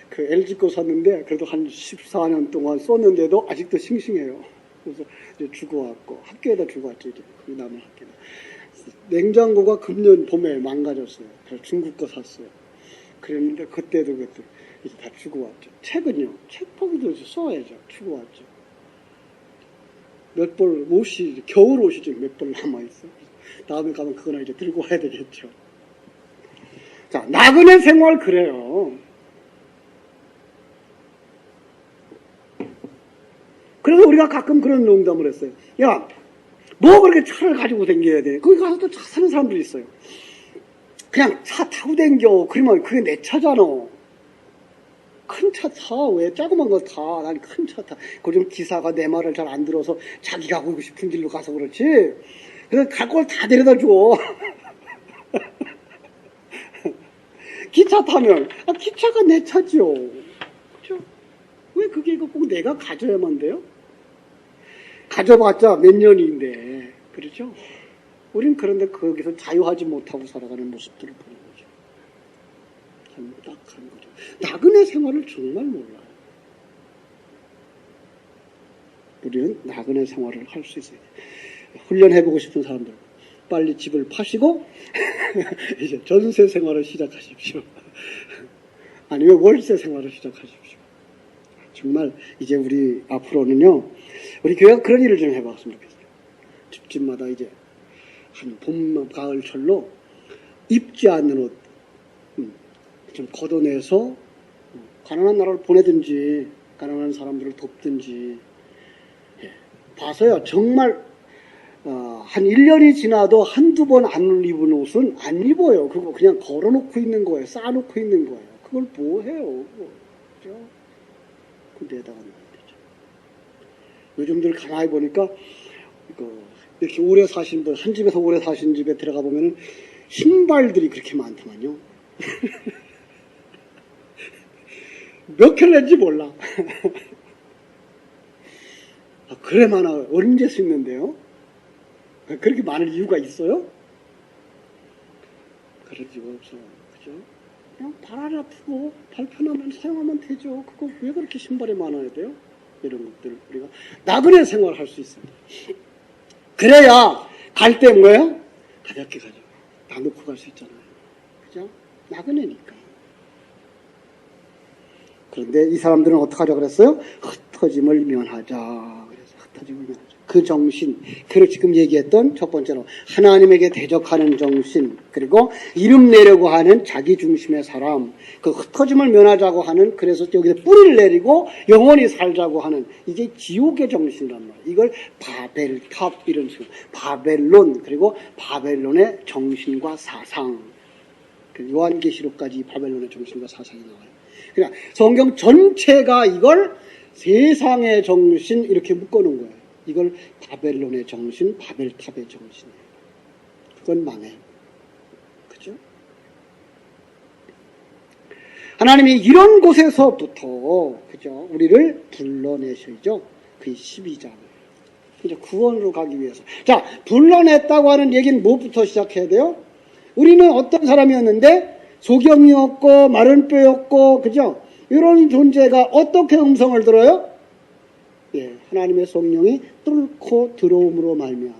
A: 그 LG 거 샀는데, 그래도 한 14년 동안 썼는데도 아직도 싱싱해요. 그래서 이제 주고 왔고, 학교에다 주고 왔죠, 이제. 그 남은 학교에. 냉장고가 금년 봄에 망가졌어요. 그래서 중국 거 샀어요. 그랬는데, 그때도 이제 다 주고 왔죠. 책은요, 책 포기도 써야죠. 주고 왔죠. 몇 벌 옷이, 겨울 옷이 지금 몇 벌 남아있어요. 다음에 가면 그거나 이제 들고 와야 되겠죠. 자, 나그네 생활 그래요. 그래서 우리가 가끔 그런 농담을 했어요. 야, 뭐 그렇게 차를 가지고 다녀야 돼? 거기 가서 또 차 사는 사람들이 있어요. 그냥 차 타고 다녀. 그러면 그게 내 차잖아. 큰 차 타. 왜 작은 거 타? 난 큰 차 타. 그좀 기사가 내 말을 잘 안 들어서 자기가 가고 싶은 길로 가서 그렇지. 그래서 갈 걸 다 데려다 줘. 기차 타면 기차가 내 차죠. 그렇죠? 왜 그게 이거 꼭 내가 가져야만 돼요? 가져봤자 몇 년인데, 그렇죠? 우린 그런데 거기서 자유하지 못하고 살아가는 모습들을 보는 거죠. 참 딱한 거죠. 나그네 생활을 정말 몰라요. 우리는 나그네 생활을 할 수 있어요. 훈련해보고 싶은 사람들. 빨리 집을 파시고 이제 전세 생활을 시작하십시오. 아니면 월세 생활을 시작하십시오. 정말 이제 우리 앞으로는요, 우리 교회가 그런 일을 좀 해봤으면 좋겠어요. 집집마다 이제 한 봄, 가을철로 입지 않는 옷 좀 걷어내서 가난한 나라를 보내든지 가난한 사람들을 돕든지 봐서요. 정말 한 1년이 지나도 한두 번 안 입은 옷은 안 입어요. 그거 그냥 걸어놓고 있는 거예요. 쌓아놓고 있는 거예요. 그걸 뭐 해요? 그죠? 그데다가 넣어야 되죠. 요즘들 가만히 보니까 이렇게 오래 사신 분, 한 집에서 오래 사신 집에 들어가 보면은 신발들이 그렇게 많더만요. 몇 켤레인지 몰라. 그래 많아. 언제 쓰는데요? 그렇게 많을 이유가 있어요? 그럴 이유가 없어요. 그죠? 그냥 발 안 아프고 발 편하면 사용하면 되죠. 그거 왜 그렇게 신발이 많아야 돼요? 이런 것들 우리가 나그네 생활할 수 있습니다. 그래야 갈 때 뭐예요? 가볍게 가죠. 놔놓고 갈 수 있잖아요. 그죠? 나그네니까. 그런데 이 사람들은 어떻게 하자 그랬어요? 흩어짐을 면하자. 그래서 흩어짐을 면하자. 그 정신, 그리고 지금 얘기했던 첫 번째로 하나님에게 대적하는 정신, 그리고 이름 내려고 하는 자기 중심의 사람, 그 흩어짐을 면하자고 하는, 그래서 여기서 뿌리를 내리고 영원히 살자고 하는, 이게 지옥의 정신이란 말이에요. 이걸 바벨탑 이런 식으로, 바벨론, 그리고 바벨론의 정신과 사상, 요한계시록까지 바벨론의 정신과 사상이 나와요. 그러니까 성경 전체가 이걸 세상의 정신 이렇게 묶어놓은 거예요. 이걸 바벨론의 정신, 바벨탑의 정신이에요. 그건 망해요. 그죠? 하나님이 이런 곳에서부터, 그죠? 우리를 불러내셔야죠. 그 12장. 그죠? 구원으로 가기 위해서. 자, 불러냈다고 하는 얘기는 뭐부터 시작해야 돼요? 우리는 어떤 사람이었는데, 소경이었고, 마른 뼈였고, 그죠? 이런 존재가 어떻게 음성을 들어요? 예, 하나님의 성령이 뚫고 들어옴으로 말미암아.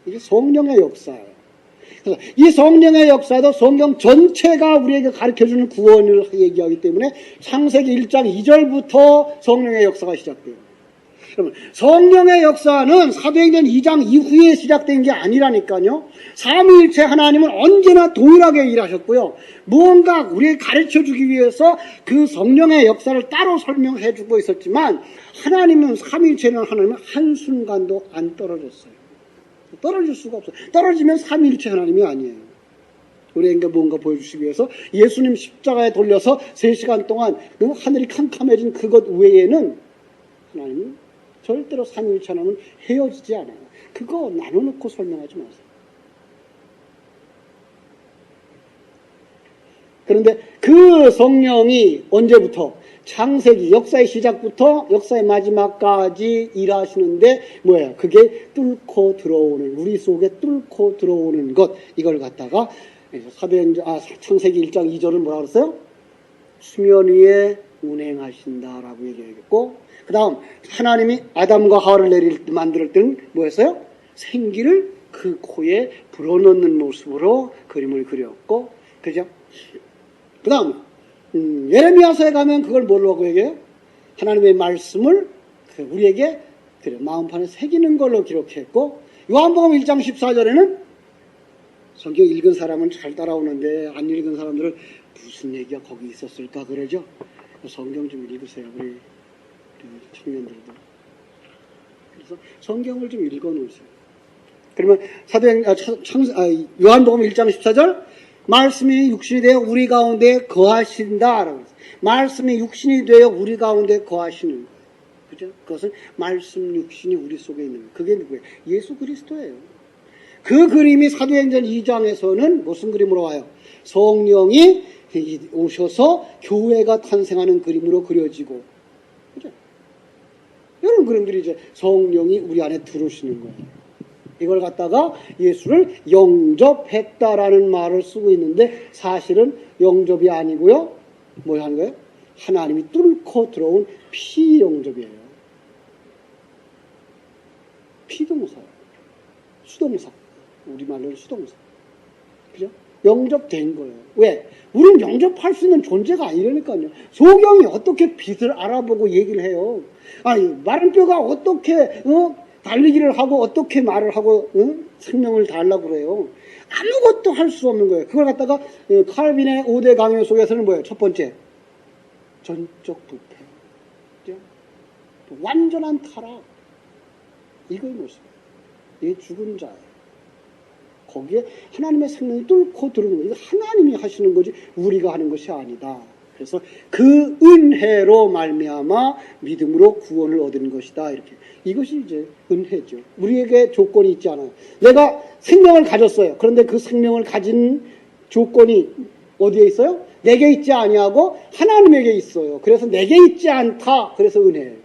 A: 이게 성령의 역사예요. 그래서 이 성령의 역사도 성경 전체가 우리에게 가르쳐주는 구원을 얘기하기 때문에 창세기 1장 2절부터 성령의 역사가 시작돼요. 그러면 성령의 역사는 사도행전 2장 이후에 시작된 게 아니라니까요. 삼위일체 하나님은 언제나 동일하게 일하셨고요. 무언가 우리에게 가르쳐주기 위해서 그 성령의 역사를 따로 설명해주고 있었지만 하나님은 삼위일체는 하나님은 한순간도 안 떨어졌어요. 떨어질 수가 없어요. 떨어지면 삼위일체 하나님이 아니에요. 우리에게 뭔가 보여주시기 위해서 예수님 십자가에 돌려서 3시간 동안 하늘이 캄캄해진 그것 외에는 하나님은 절대로 삼위일체 하나님은 헤어지지 않아요. 그거 나눠놓고 설명하지 마세요. 그런데 그 성령이 언제부터? 창세기 역사의 시작부터 역사의 마지막까지 일하시는데 뭐예요? 그게 뚫고 들어오는, 우리 속에 뚫고 들어오는 것, 이걸 갖다가 창세기 1장 2절은 뭐라고 그랬어요? 수면 위에 운행하신다라고 얘기했고, 그 다음 하나님이 아담과 하와를 만들 때는 뭐였어요? 생기를 그 코에 불어넣는 모습으로 그림을 그렸고, 그죠? 그 다음 예레미야서에 가면 그걸 뭐라고 얘기해요? 하나님의 말씀을 우리에게 마음판에 새기는 걸로 기록했고, 요한복음 1장 14절에는 성경 읽은 사람은 잘 따라오는데 안 읽은 사람들은 무슨 얘기가 거기 있었을까 그러죠? 성경 좀 읽으세요, 우리 청년들도. 그래서 성경을 좀 읽어놓으세요. 그러면 요한복음 1장 14절, 말씀이 육신이 되어 우리 가운데 거하신다라고 했어요. 말씀이 육신이 되어 우리 가운데 거하시는 거예요. 그죠? 그것은 말씀 육신이 우리 속에 있는 거예요. 그게 누구예요? 예수 그리스도예요. 그 그림이 사도행전 2장에서는 무슨 그림으로 와요? 성령이 오셔서 교회가 탄생하는 그림으로 그려지고, 그죠? 이런 그림들이 이제 성령이 우리 안에 들어오시는 거예요. 이걸 갖다가 예수를 영접했다라는 말을 쓰고 있는데 사실은 영접이 아니고요. 뭐 하는 거예요? 하나님이 뚫고 들어온 피영접이에요. 피동사요. 수동사. 우리말로는 수동사. 그죠? 영접된 거예요. 왜? 우리는 영접할 수 있는 존재가 아니라니까요. 소경이 어떻게 빛을 알아보고 얘기를 해요? 아니, 마른 뼈가 어떻게, 달리기를 하고 어떻게 말을 하고 생명을 달라고 그래요. 아무것도 할 수 없는 거예요. 그걸 갖다가 칼빈의 5대 강요 속에서는 뭐예요? 첫 번째, 전적 부패, 그죠? 완전한 타락. 이거의 모습이에요. 이게 죽은 자예요. 거기에 하나님의 생명이 뚫고 들어오는 거예요. 이거 하나님이 하시는 거지 우리가 하는 것이 아니다. 그래서 그 은혜로 말미암아 믿음으로 구원을 얻은 것이다. 이렇게. 이것이 이제 은혜죠. 우리에게 조건이 있지 않아요. 내가 생명을 가졌어요. 그런데 그 생명을 가진 조건이 어디에 있어요? 내게 있지 아니하고 하나님에게 있어요. 그래서 내게 있지 않다. 그래서 은혜예요.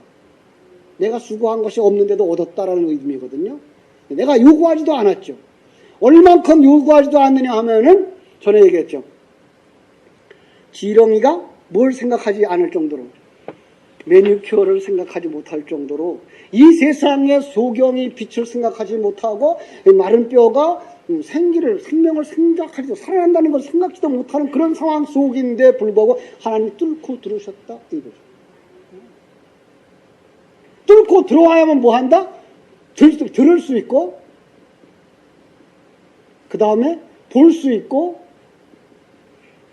A: 내가 수고한 것이 없는데도 얻었다라는 의미거든요. 내가 요구하지도 않았죠. 얼만큼 요구하지도 않느냐 하면은 전에 얘기했죠. 지렁이가 뭘 생각하지 않을 정도로, 매니큐어를 생각하지 못할 정도로, 이 세상의 소경이 빛을 생각하지 못하고 마른 뼈가 생명을 생각하지도, 살아난다는 걸 생각지도 못하는 그런 상황 속인데 불구하고 하나님이 뚫고 들어오셨다 이거죠. 뚫고 들어와야만 뭐 한다? 들을 수 있고, 그 다음에 볼 수 있고,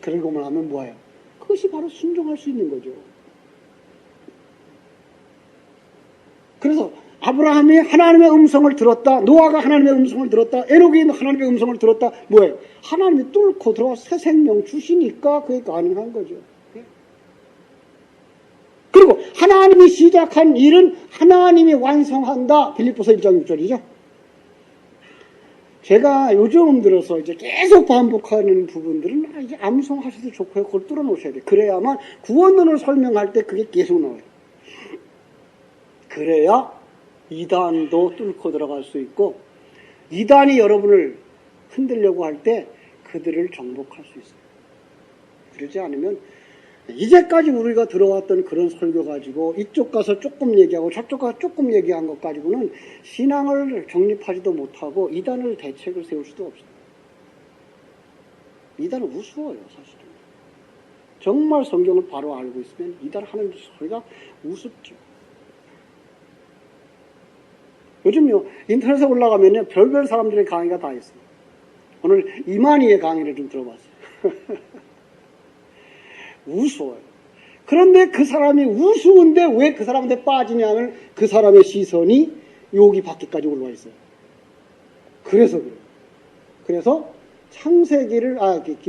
A: 그러고만 하면 뭐예요? 그것이 바로 순종할 수 있는 거죠. 그래서 아브라함이 하나님의 음성을 들었다, 노아가 하나님의 음성을 들었다, 에녹이 하나님의 음성을 들었다. 뭐예요? 하나님이 뚫고 들어와 새 생명 주시니까 그게 가능한 거죠. 그리고 하나님이 시작한 일은 하나님이 완성한다. 빌립보서 1장 6절이죠. 제가 요즘 들어서 이제 계속 반복하는 부분들은 이게 암송하셔도 좋고요. 그걸 뚫어놓으셔야 돼요. 그래야만 구원론을 설명할 때 그게 계속 나와요. 그래야 이단도 뚫고 들어갈 수 있고 이단이 여러분을 흔들려고 할 때 그들을 정복할 수 있어요. 그러지 않으면 이제까지 우리가 들어왔던 그런 설교 가지고 이쪽 가서 조금 얘기하고 저쪽 가서 조금 얘기한 것 가지고는 신앙을 정립하지도 못하고 이단을 대책을 세울 수도 없어요. 이단은 우스워요, 사실은. 정말 성경을 바로 알고 있으면 이단 하는 소리가 우습죠. 요즘요, 인터넷에 올라가면요, 별별 사람들의 강의가 다 있어요. 오늘 이만희의 강의를 좀 들어봤어요. 우스워요. 그런데 그 사람이 우스운데 왜 그 사람한테 빠지냐면 그 사람의 시선이 여기 밖에까지 올라와 있어요. 그래서 그래요. 그래서 창세기를,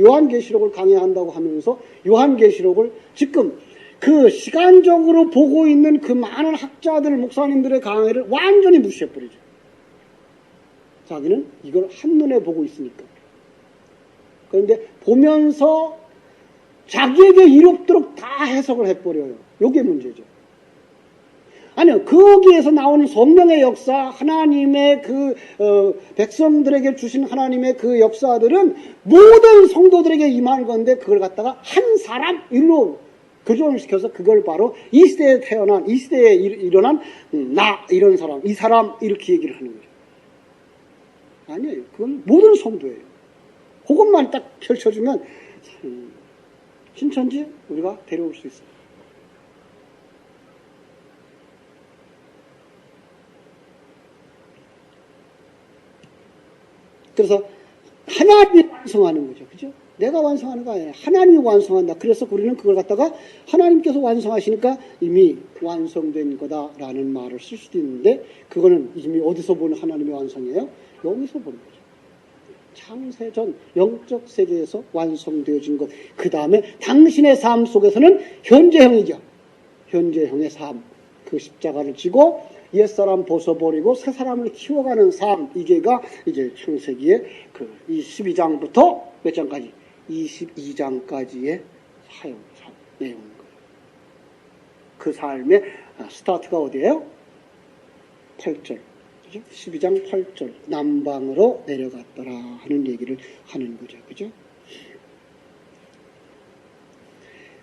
A: 요한계시록을 강의한다고 하면서 요한계시록을 지금 그 시간적으로 보고 있는 그 많은 학자들, 목사님들의 강의를 완전히 무시해버리죠. 자기는 이걸 한눈에 보고 있으니까. 그런데 보면서 자기에게 이롭도록 다 해석을 해버려요. 이게 문제죠. 아니요, 거기에서 나오는 성령의 역사, 하나님의 백성들에게 주신 하나님의 그 역사들은 모든 성도들에게 임하는 건데 그걸 갖다가 한 사람 일로 교정을 시켜서 그걸 바로 이 시대에 태어난, 이 시대에 일어난 나 이런 사람, 이 사람 이렇게 얘기를 하는 거죠. 아니에요. 그건 모든 성도예요. 그것만 딱 펼쳐주면 신천지 우리가 데려올 수 있어요. 그래서 하나님이 완성하는 거죠. 그죠? 내가 완성하는 거 아니에요. 하나님이 완성한다. 그래서 우리는 그걸 갖다가 하나님께서 완성하시니까 이미 완성된 거다라는 말을 쓸 수도 있는데 그거는 이미 어디서 보는 하나님의 완성이에요? 여기서 보는 거죠. 창세전 영적 세계에서 완성되어진 것. 그 다음에 당신의 삶 속에서는 현재형이죠. 현재형의 삶. 그 십자가를 지고 옛사람 벗어버리고 새 사람을 키워가는 삶. 이게가 이제 창세기의 이 12장부터 몇 장까지? 22장까지의 내용인 거예요. 그 삶의 스타트가 어디예요? 8절. 12장 8절 남방으로 내려갔더라 하는 얘기를 하는 거죠. 그죠?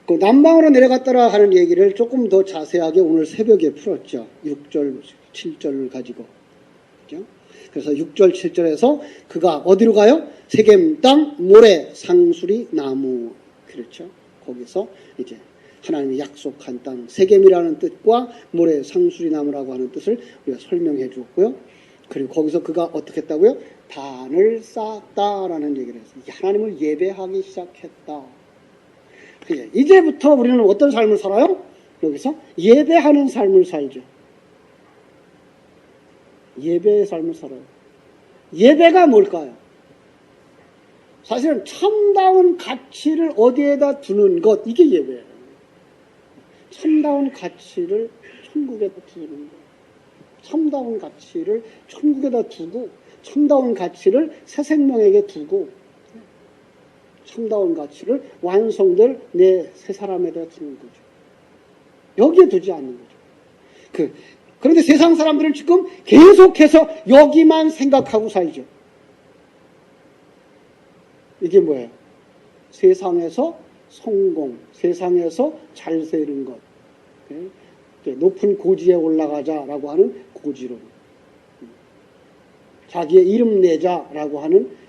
A: 그 남방으로 내려갔더라 하는 얘기를 조금 더 자세하게 오늘 새벽에 풀었죠. 6절, 7절을 가지고. 그죠? 그래서 6절, 7절에서 그가 어디로 가요? 세겜 땅 모래 상수리 나무. 그렇죠? 거기서 이제 하나님이 약속한 땅, 세겜이라는 뜻과 모래 상수리 나무라고 하는 뜻을 우리가 설명해 주었고요. 그리고 거기서 그가 어떻게 했다고요? 단을 쌓았다라는 얘기를 했어요. 하나님을 예배하기 시작했다. 이제부터 우리는 어떤 삶을 살아요? 여기서 예배하는 삶을 살죠. 예배의 삶을 살아요. 예배가 뭘까요? 사실은 참다운 가치를 어디에다 두는 것, 이게 예배예요. 참다운 가치를 천국에다 두는 것. 참다운 가치를 천국에다 두고, 참다운 가치를 새 생명에게 두고, 참다운 가치를 완성될 내 새 사람에다 두는 거죠. 여기에 두지 않는 거죠. 그런데 세상 사람들은 지금 계속해서 여기만 생각하고 살죠. 이게 뭐예요? 세상에서 성공, 세상에서 잘 되는 것, 높은 고지에 올라가자라고 하는 고지론, 자기의 이름 내자라고 하는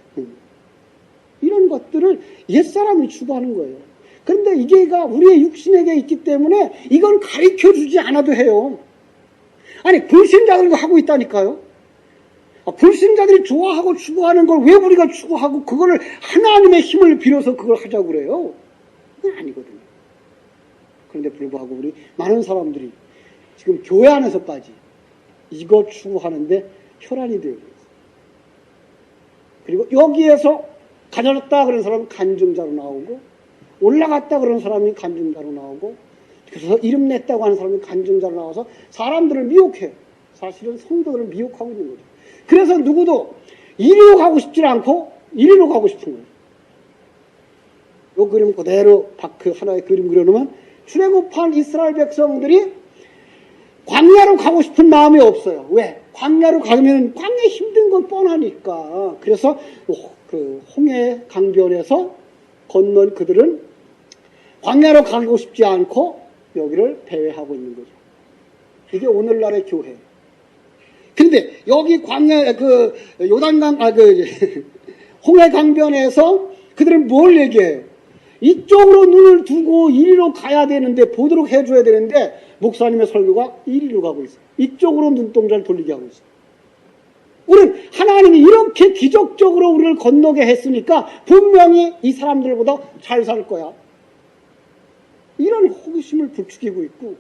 A: 이런 것들을 옛사람이 추구하는 거예요. 그런데 이게가 우리의 육신에게 있기 때문에 이걸 가르쳐주지 않아도 해요. 아니, 불신자들도 하고 있다니까요. 불신자들이 좋아하고 추구하는 걸 왜 우리가 추구하고 그거를 하나님의 힘을 빌어서 그걸 하자고 그래요? 그건 아니거든요. 그런데 불구하고 우리 많은 사람들이 지금 교회 안에서까지 이거 추구하는데 혈안이 되어 있어요. 그리고 여기에서 가졌다 그런 사람은 간증자로 나오고, 올라갔다 그런 사람이 간증자로 나오고, 그래서 이름 냈다고 하는 사람이 간증자로 나와서 사람들을 미혹해요. 사실은 성도들을 미혹하고 있는 거죠. 그래서 누구도 이리로 가고 싶지 않고 이리로 가고 싶은 거예요. 이 그림 그대로 하나의 그림 그려놓으면 출애굽한 이스라엘 백성들이 광야로 가고 싶은 마음이 없어요. 왜? 광야로 가면 광야 힘든 건 뻔하니까. 그래서 그 홍해 강변에서 건넌 그들은 광야로 가고 싶지 않고 여기를 배회하고 있는 거죠. 이게 오늘날의 교회. 그런데 여기 광야 요단강 홍해 강변에서 그들은 뭘 얘기해요? 이쪽으로 눈을 두고 이리로 가야 되는데 보도록 해줘야 되는데 목사님의 설교가 이리로 가고 있어요. 이쪽으로 눈동자를 돌리게 하고 있어요. 우리는 하나님이 이렇게 기적적으로 우리를 건너게 했으니까 분명히 이 사람들보다 잘 살 거야. 이런 호기심을 부추기고 있고,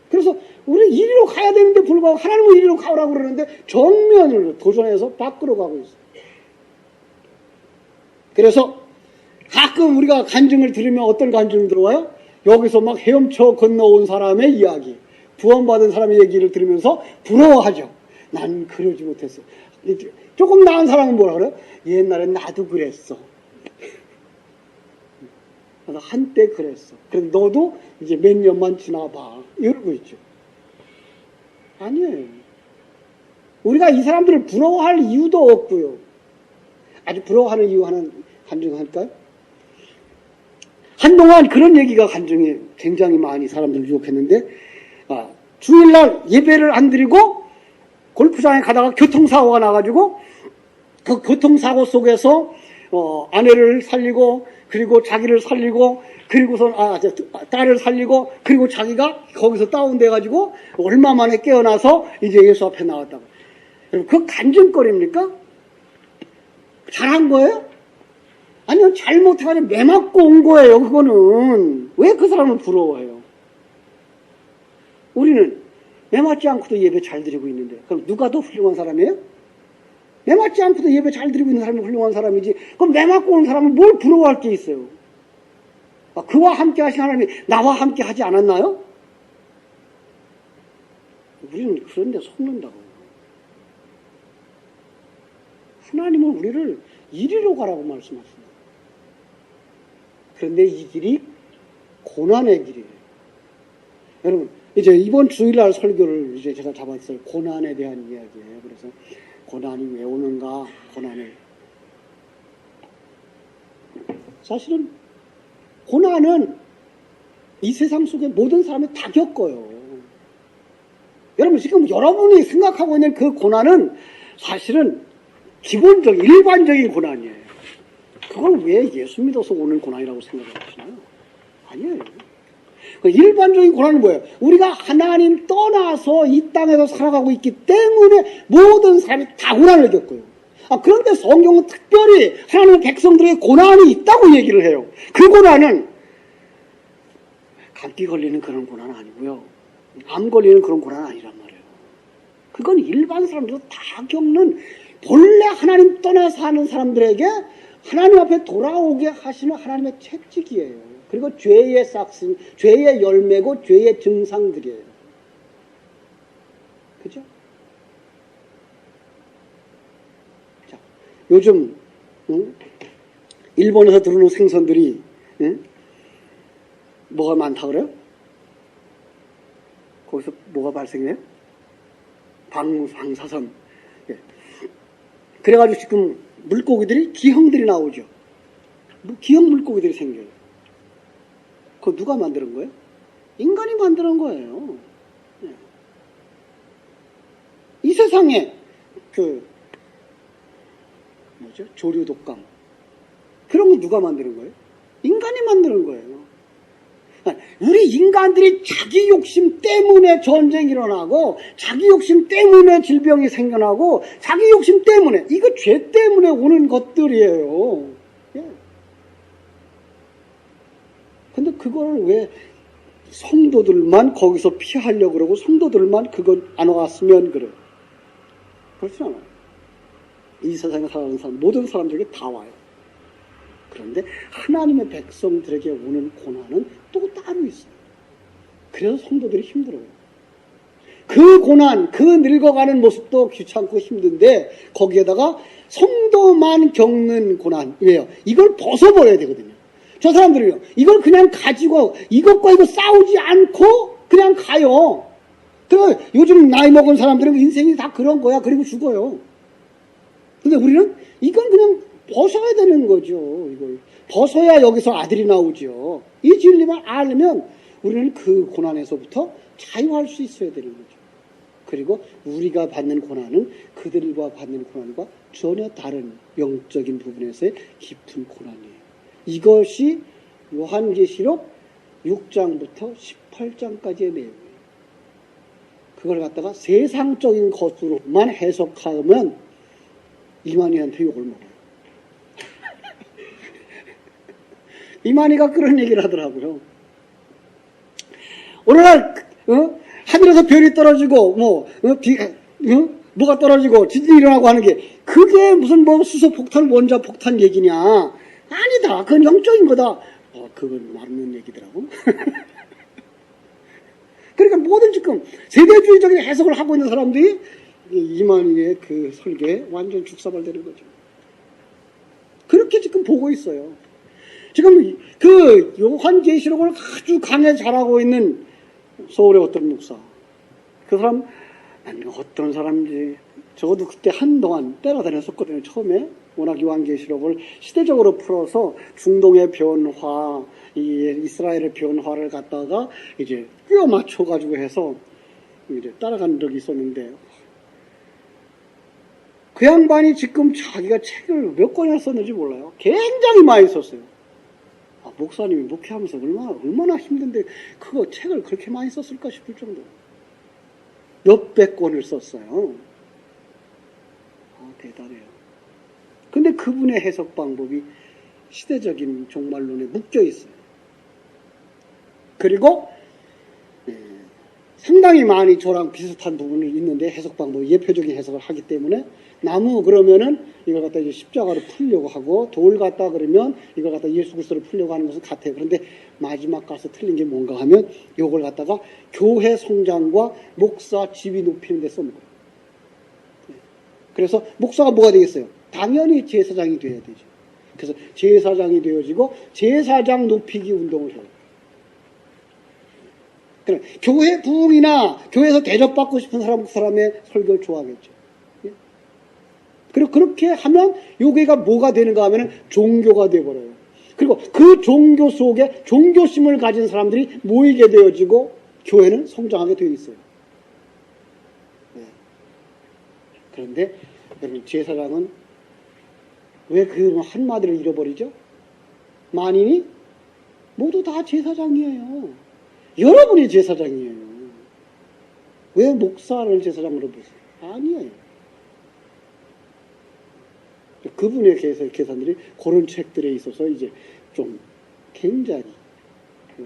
A: 그래서 우리 이리로 가야 되는데 불구하고 하나님은 이리로 가라고 그러는데 정면으로 도전해서 밖으로 가고 있어요. 그래서 가끔 우리가 간증을 들으면 어떤 간증이 들어와요? 여기서 막 헤엄쳐 건너온 사람의 이야기, 구원받은 사람의 얘기를 들으면서 부러워하죠. 난 그러지 못했어. 조금 나은 사람은 뭐라 그래요? 옛날엔 나도 그랬어. 나도 한때 그랬어. 그래도 너도 이제 몇 년만 지나봐. 이러고 있죠. 아니에요. 우리가 이 사람들을 부러워할 이유도 없고요. 아주 부러워하는 이유 하나 간증할까요? 한동안 그런 얘기가 간증이 굉장히 많이 사람들을 유혹했는데, 주일날 예배를 안 드리고 골프장에 가다가 교통사고가 나가지고 그 교통사고 속에서 아내를 살리고 그리고 자기를 살리고 그리고선 딸을 살리고 그리고 자기가 거기서 다운돼가지고 얼마 만에 깨어나서 이제 예수 앞에 나왔다고. 그 간증거리입니까? 잘한 거예요? 아니요, 잘못해가지고 매맞고 온 거예요. 그거는 왜 그 사람을 부러워해요? 우리는 매맞지 않고도 예배 잘 드리고 있는데 그럼 누가 더 훌륭한 사람이에요? 매맞지 않고도 예배 잘 드리고 있는 사람이 훌륭한 사람이지, 그럼 매맞고 온 사람은 뭘 부러워할 게 있어요? 그와 함께 하신 하나님이 나와 함께 하지 않았나요? 우리는 그런데 속는다고. 하나님은 우리를 이리로 가라고 말씀하십니다. 그런데 이 길이 고난의 길이에요. 여러분, 이제 이번 주일날 설교를 이제 제가 잡았어요. 고난에 대한 이야기예요. 그래서 고난이 왜 오는가, 고난을. 사실은 고난은 이 세상 속에 모든 사람이 다 겪어요. 여러분, 지금 여러분이 생각하고 있는 그 고난은 사실은 기본적인, 일반적인 고난이에요. 그걸 왜 예수 믿어서 오는 고난이라고 생각하시나요? 아니에요. 일반적인 고난은 뭐예요? 우리가 하나님 떠나서 이 땅에서 살아가고 있기 때문에 모든 사람이 다 고난을 겪어요. 그런데 성경은 특별히 하나님의 백성들에게 고난이 있다고 얘기를 해요. 그 고난은 감기 걸리는 그런 고난은 아니고요. 암 걸리는 그런 고난은 아니란 말이에요. 그건 일반 사람들도 다 겪는, 본래 하나님 떠나 사는 사람들에게 하나님 앞에 돌아오게 하시는 하나님의 채찍이에요. 그리고 죄의 싹슨, 죄의 열매고 죄의 증상들이에요. 그죠? 자, 요즘 일본에서 들어오는 생선들이 뭐가 많다 그래요? 거기서 뭐가 발생해요? 방사선. 예. 그래가지고 지금 물고기들이, 기형들이 나오죠. 기형 물고기들이 생겨요. 그거 누가 만드는 거예요? 인간이 만드는 거예요. 예. 이 세상에 조류 독감, 그런 거 누가 만드는 거예요? 인간이 만드는 거예요. 우리 인간들이 자기 욕심 때문에 전쟁이 일어나고, 자기 욕심 때문에 질병이 생겨나고, 자기 욕심 때문에, 이거 죄 때문에 오는 것들이에요. 예. 근데 그걸 왜 성도들만 거기서 피하려고 그러고 성도들만 그걸 안 왔으면 그래요? 그렇지 않아요. 이 세상에 살아가는 사람, 모든 사람들에게 다 와요. 그런데 하나님의 백성들에게 오는 고난은 또 따로 있어요. 그래서 성도들이 힘들어요. 그 고난, 그 늙어가는 모습도 귀찮고 힘든데 거기에다가 성도만 겪는 고난. 왜요? 이걸 벗어버려야 되거든요. 저 사람들은요, 이걸 그냥 가지고 이것과 이거 싸우지 않고 그냥 가요. 그래, 요즘 나이 먹은 사람들은 인생이 다 그런 거야. 그리고 죽어요. 근데 우리는 이건 그냥 벗어야 되는 거죠. 이걸 벗어야 여기서 아들이 나오죠. 이 진리만 알면 우리는 그 고난에서부터 자유할 수 있어야 되는 거죠. 그리고 우리가 받는 고난은 그들과 받는 고난과 전혀 다른 영적인 부분에서의 깊은 고난이에요. 이것이 요한계시록 6장부터 18장까지의 내용이에요. 그걸 갖다가 세상적인 것으로만 해석하면 이만희한테 욕을 먹어요. 이만희가 그런 얘기를 하더라고요. 오늘날 하늘에서 별이 떨어지고 뭐가 떨어지고 지진이 일어나고 하는 게 그게 무슨 뭐 수소폭탄 원자폭탄 얘기냐. 아니다. 그건 영적인 거다. 그건 맞는 얘기더라고. 그러니까 모든 지금 세대주의적인 해석을 하고 있는 사람들이 이만희의 그 설계에 완전 죽사발되는 거죠. 그렇게 지금 보고 있어요. 지금 그 요한계시록을 아주 강해 잘하고 있는 서울의 어떤 목사. 그 사람, 어떤 사람인지, 적어도 그때 한동안 따라다녔었거든요. 처음에. 워낙 요한계시록을 시대적으로 풀어서 중동의 변화, 이 이스라엘의 변화를 갖다가 이제 끼워 맞춰가지고 해서 이제 따라간 적이 있었는데, 그 양반이 지금 자기가 책을 몇 권이나 썼는지 몰라요. 굉장히 많이 썼어요. 목사님이 목회하면서 얼마나 힘든데 그거 책을 그렇게 많이 썼을까 싶을 정도로 몇백 권을 썼어요. 대단해요. 근데 그분의 해석 방법이 시대적인 종말론에 묶여 있어요. 그리고 상당히 많이 저랑 비슷한 부분이 있는데 해석 방법이 예표적인 해석을 하기 때문에 나무 그러면은 이걸 갖다 이제 십자가로 풀려고 하고 돌 갖다 그러면 이걸 갖다 예수 그리스도로 풀려고 하는 것은 같아요. 그런데 마지막 가서 틀린 게 뭔가 하면 이걸 갖다가 교회 성장과 목사 지위 높이는 데 써먹어요. 그래서 목사가 뭐가 되겠어요? 당연히 제사장이 돼야 되죠. 그래서 제사장이 되어지고 제사장 높이기 운동을 해요. 그래, 교회 부흥이나 교회에서 대접받고 싶은 사람의 설교를 좋아하겠죠. 그리고 그렇게 하면 요게가 뭐가 되는가 하면 종교가 되어버려요. 그리고 그 종교 속에 종교심을 가진 사람들이 모이게 되어지고 교회는 성장하게 되어 있어요. 그런데 여러분 제사장은 왜 그 한마디를 잃어버리죠? 만인이 모두 다 제사장이에요. 여러분이 제사장이에요. 왜 목사를 제사장으로 보세요? 아니에요. 그분의 계산들이 그런 책들에 있어서 이제 좀 굉장히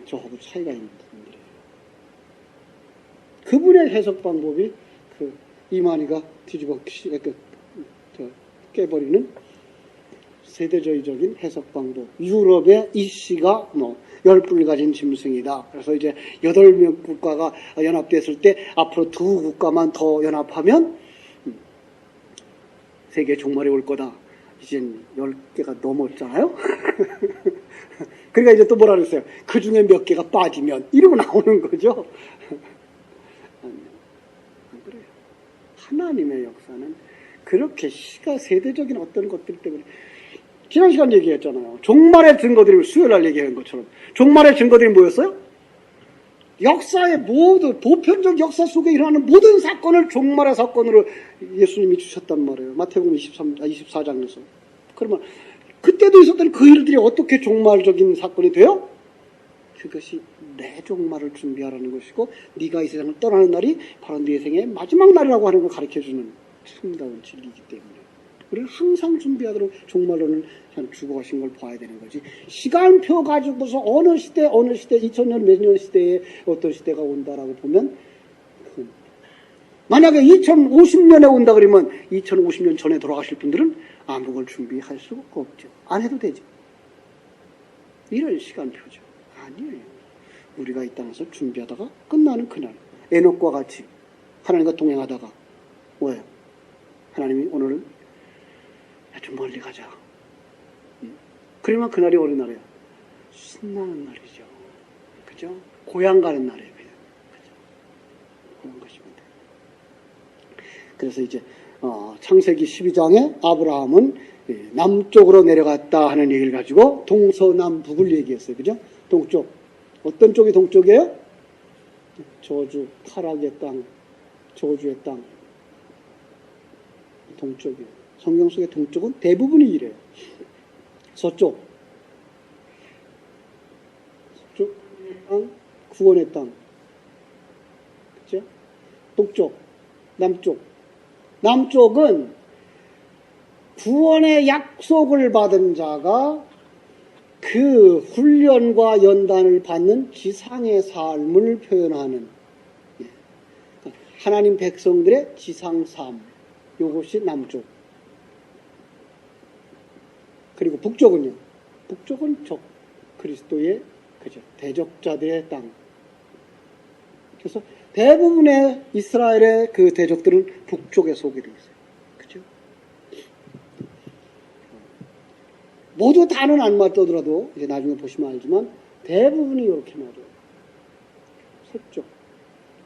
A: 저하고 차이가 있는 부분들이에요. 그분의 해석 방법이 그 이만희가 뒤집어 깨버리는 세대주의적인 해석 방법. 유럽의 이씨가 10뿔 가진 짐승이다. 그래서 이제 8명 국가가 연합됐을 때 앞으로 2 국가만 더 연합하면 세계 종말이 올 거다. 이젠 10개가 넘었잖아요. 그러니까 이제 또 뭐라 그랬어요? 그 중에 몇 개가 빠지면 이러고 나오는 거죠. 안 그래요. 하나님의 역사는 그렇게 세대적인 어떤 것들 때문에 지난 시간 얘기했잖아요. 종말의 증거들이 수요일날 얘기한 것처럼 종말의 증거들이 뭐였어요? 역사의 모든 보편적 역사 속에 일어나는 모든 사건을 종말의 사건으로 예수님이 주셨단 말이에요. 마태복음 24장에서. 그러면 그때도 있었던 그 일들이 어떻게 종말적인 사건이 돼요? 그것이 내 종말을 준비하라는 것이고 네가 이 세상을 떠나는 날이 바로 네 생의 마지막 날이라고 하는 걸 가르쳐주는 참다운 진리이기 때문에 우리는 항상 준비하도록 종말론을 주고하신 걸 봐야 되는 거지. 시간표 가지고서 어느 시대 2000년 몇 년 시대에 어떤 시대가 온다라고 보면 만약에 2050년에 온다 그러면 2050년 전에 돌아가실 분들은 아무걸 준비할 수가 없죠. 안 해도 되죠. 이런 시간표죠. 아니에요. 우리가 이 땅에서 준비하다가 끝나는 그날 에녹과 같이 하나님과 동행하다가 뭐예요? 하나님이 오늘 좀 멀리 가자. 그러면 그날이 어느 날이에요? 신나는 날이죠. 그죠? 고향 가는 날이에요. 그죠? 그런 것입니다. 그래서 이제 창세기 12장에 아브라함은 남쪽으로 내려갔다 하는 얘기를 가지고 동서남북을 얘기했어요. 그죠? 동쪽. 어떤 쪽이 동쪽이에요? 저주, 타락의 땅, 저주의 땅. 동쪽이에요. 성경 속의 동쪽은 대부분이 이래요. 서쪽. 서쪽 땅, 구원의 땅. 그죠? 동쪽, 남쪽. 남쪽은 구원의 약속을 받은 자가 그 훈련과 연단을 받는 지상의 삶을 표현하는 하나님 백성들의 지상 삶. 이것이 남쪽. 그리고 북쪽은요. 북쪽은 적 그리스도의 그죠 대적자들의 땅. 그래서 대부분의 이스라엘의 그 대적들은 북쪽에 속해 있어요. 그죠? 모두 다는 안 맞더라도 이제 나중에 보시면 알지만 대부분이 이렇게 맞아요. 서쪽.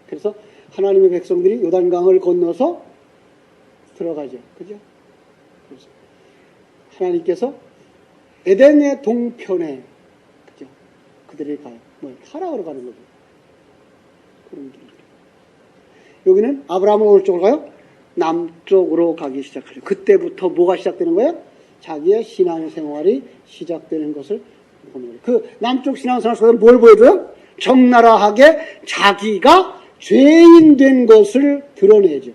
A: 그래서 하나님의 백성들이 요단강을 건너서 들어가죠. 그죠? 그래서 하나님께서 에덴의 동편에 그죠? 그들이 가요. 타락으로 가는 거죠. 그런 길. 여기는 아브라함은 어느 쪽으로 가요? 남쪽으로 가기 시작하죠. 그때부터 뭐가 시작되는 거예요? 자기의 신앙생활이 시작되는 것을 보는 거예요. 그 남쪽 신앙생활 속에 뭘 보여줘요? 적나라하게 자기가 죄인 된 것을 드러내죠.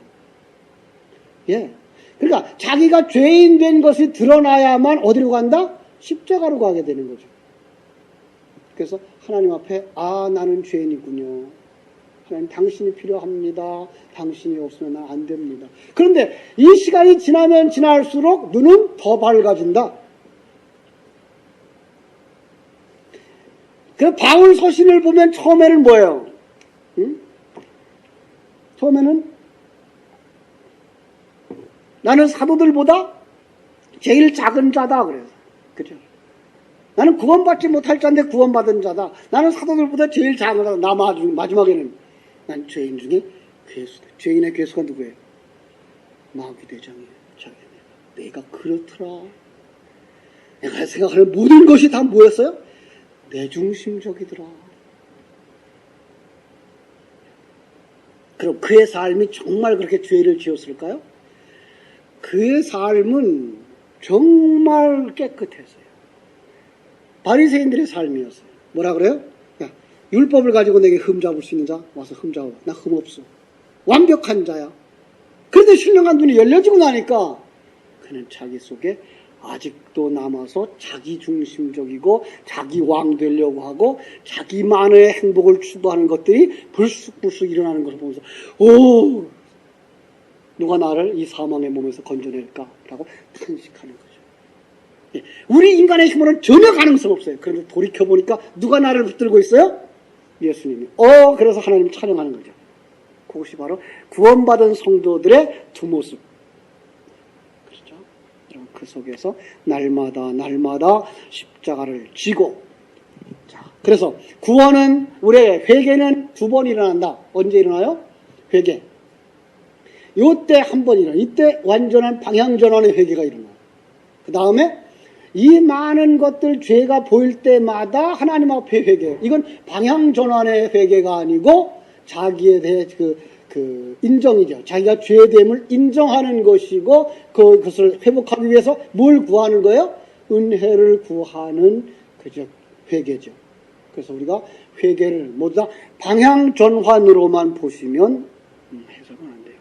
A: 예. 그러니까 자기가 죄인 된 것이 드러나야만 어디로 간다? 십자가로 가게 되는 거죠. 그래서 하나님 앞에 나는 죄인이군요. 하나님 당신이 필요합니다. 당신이 없으면 난 안 됩니다. 그런데 이 시간이 지나면 지날수록 눈은 더 밝아진다. 그 바울 서신을 보면 처음에는 뭐예요? 응? 처음에는 나는 사도들보다 제일 작은 자다 그래서 그죠? 나는 구원받지 못할 자인데 구원받은 자다. 나는 사도들보다 제일 작은 자다. 나 마지막에는 난 죄인 중에 괴수다. 죄인의 괴수가 누구예요? 마귀대장이에요. 내가 그렇더라. 내가 생각하는 모든 것이 다 뭐였어요? 내 중심적이더라. 그럼 그의 삶이 정말 그렇게 죄를 지었을까요? 그의 삶은 정말 깨끗했어요. 바리새인들의 삶이었어요. 뭐라 그래요? 야, 율법을 가지고 내게 흠 잡을 수 있는 자 와서 흠 잡아. 나 흠 없어. 완벽한 자야. 그런데 신령한 눈이 열려지고 나니까 그는 자기 속에 아직도 남아서 자기 중심적이고 자기 왕 되려고 하고 자기만의 행복을 추구하는 것들이 불쑥불쑥 일어나는 것을 보면서 누가 나를 이 사망의 몸에서 건져낼까라고 탄식하는 거죠. 예, 우리 인간의 힘으로는 전혀 가능성 없어요. 그런데 돌이켜보니까 누가 나를 붙들고 있어요? 예수님이. 그래서 하나님 찬양하는 거죠. 그것이 바로 구원받은 성도들의 두 모습. 그렇죠? 그 속에서 날마다 십자가를 지고. 자, 그래서 구원은, 우리의 회개는 두 번 일어난다. 언제 일어나요? 회개. 요때 한 번 일어나요. 이때 완전한 방향전환의 회개가 일어나요. 그 다음에 이 많은 것들 죄가 보일 때마다 하나님 앞에 회개. 이건 방향전환의 회개가 아니고 자기에 대해 그 인정이죠. 자기가 죄됨을 인정하는 것이고 그것을 회복하기 위해서 뭘 구하는 거예요? 은혜를 구하는 그저 회개죠. 그래서 우리가 회개를 모두 다 방향전환으로만 보시면 해석은 안 돼요.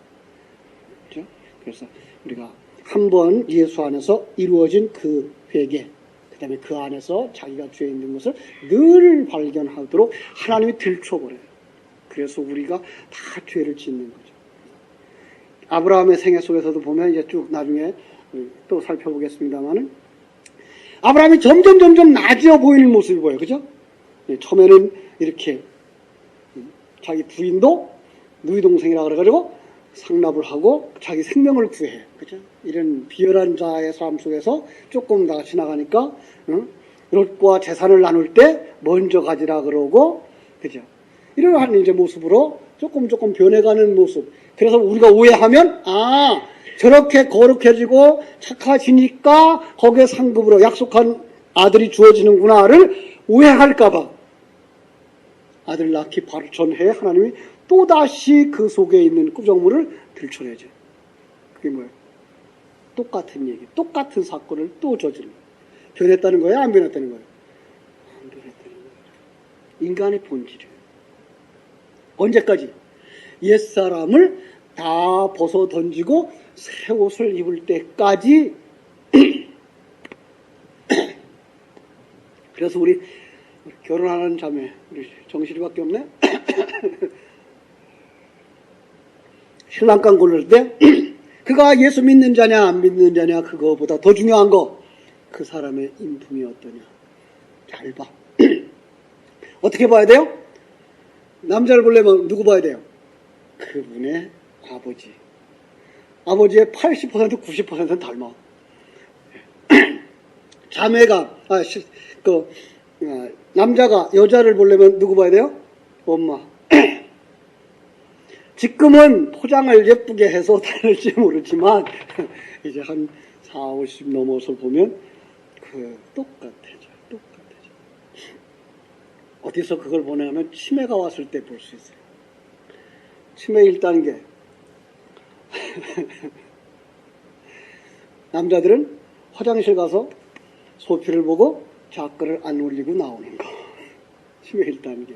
A: 그렇죠? 그래서 우리가 한번 예수 안에서 이루어진 그 회개, 그 다음에 그 안에서 자기가 죄 있는 것을 늘 발견하도록 하나님이 들춰버려요. 그래서 우리가 다 죄를 짓는 거죠. 아브라함의 생애 속에서도 보면 이제 쭉 나중에 또 살펴보겠습니다만은 아브라함이 점점 나아져 보이는 모습을 보여요. 그죠? 처음에는 이렇게 자기 부인도 누이 동생이라 그래가지고 상납을 하고 자기 생명을 구해. 그죠? 이런 비열한 자의 삶 속에서 조금 다 지나가니까, 롯과 재산을 나눌 때 먼저 가지라 그러고, 그죠? 이러한 이제 모습으로 조금 변해가는 모습. 그래서 우리가 오해하면, 저렇게 거룩해지고 착해지니까 거기에 상급으로 약속한 아들이 주어지는구나를 오해할까봐 아들 낳기 바로 전해에 하나님이 또다시 그 속에 있는 구정물을 들춰내죠. 그게 뭐예요? 똑같은 얘기, 똑같은 사건을 또 저지르는 거예요. 변했다는 거예요? 안 변했다는 거예요? 안 변했다는 거예요. 인간의 본질이에요. 언제까지? 옛사람을 다 벗어 던지고 새 옷을 입을 때까지. 그래서 우리 결혼하는 자매, 우리 정실이밖에 없네? 신랑감 고를 때 그가 예수 믿는 자냐 안 믿는 자냐 그거보다 더 중요한 거, 그 사람의 인품이 어떠냐. 잘 봐. 어떻게 봐야 돼요? 남자를 보려면 누구 봐야 돼요? 그분의 아버지. 아버지의 80% 90%는 닮아. 자매가 남자가 여자를 보려면 누구 봐야 돼요? 엄마. 지금은 포장을 예쁘게 해서 다를지 모르지만 이제 한 4, 50 넘어서 보면 똑같아져. 어디서 그걸 보내면 치매가 왔을 때 볼 수 있어요. 치매 1단계. 남자들은 화장실 가서 소피를 보고 자크를 안 올리고 나오는 거. 치매 1단계.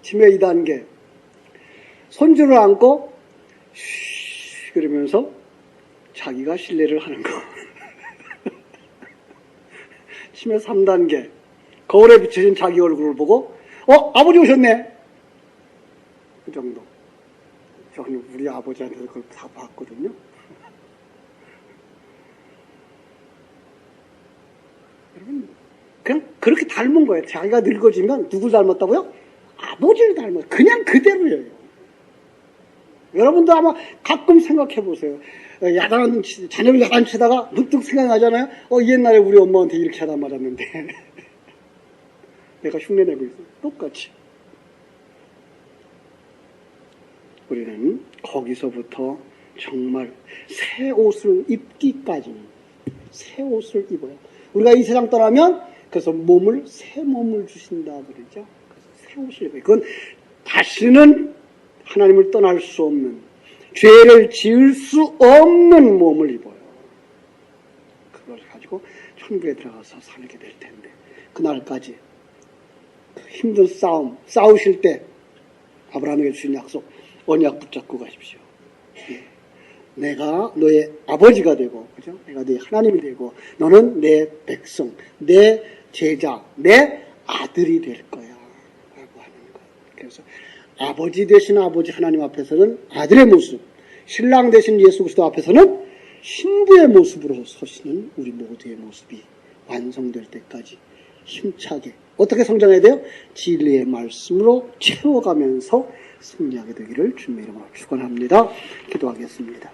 A: 치매 2단계. 손주를 안고 쉬 그러면서 자기가 실례를 하는 거. 치매 3단계. 거울에 비춰진 자기 얼굴을 보고 아버지 오셨네. 그 정도. 저는 우리 아버지한테도 그걸 다 봤거든요. 여러분, 그냥 그렇게 닮은 거예요. 자기가 늙어지면 누굴 닮았다고요? 아버지를 닮아요. 그냥 그대로예요. 여러분도 아마 가끔 생각해 보세요. 자녀를 야단치다가 문득 생각나잖아요. 옛날에 우리 엄마한테 이렇게 하다 맞았는데. 내가 흉내내고 있어요. 똑같이. 우리는 거기서부터 정말 새 옷을 입기까지는 새 옷을 입어요. 우리가 이 세상 떠나면 그래서 새 몸을 주신다 그러죠. 그래서 새 옷을 입어요. 그건 다시는 하나님을 떠날 수 없는, 죄를 지을 수 없는 몸을 입어요. 그걸 가지고 천국에 들어가서 살게 될 텐데, 그날까지 힘든 싸우실 때 아브라함에게 주신 약속, 언약 붙잡고 가십시오. 내가 너의 아버지가 되고, 그죠? 내가 너의 하나님이 되고, 너는 내 백성, 내 제자, 내 아들이 될 거야. 라고 하는 것. 그래서 아버지 되신 아버지 하나님 앞에서는 아들의 모습, 신랑 되신 예수 그리스도 앞에서는 신부의 모습으로 서시는 우리 모두의 모습이 완성될 때까지 힘차게 어떻게 성장해야 돼요? 진리의 말씀으로 채워가면서 승리하게 되기를 주님의 이름으로 축원합니다. 기도하겠습니다.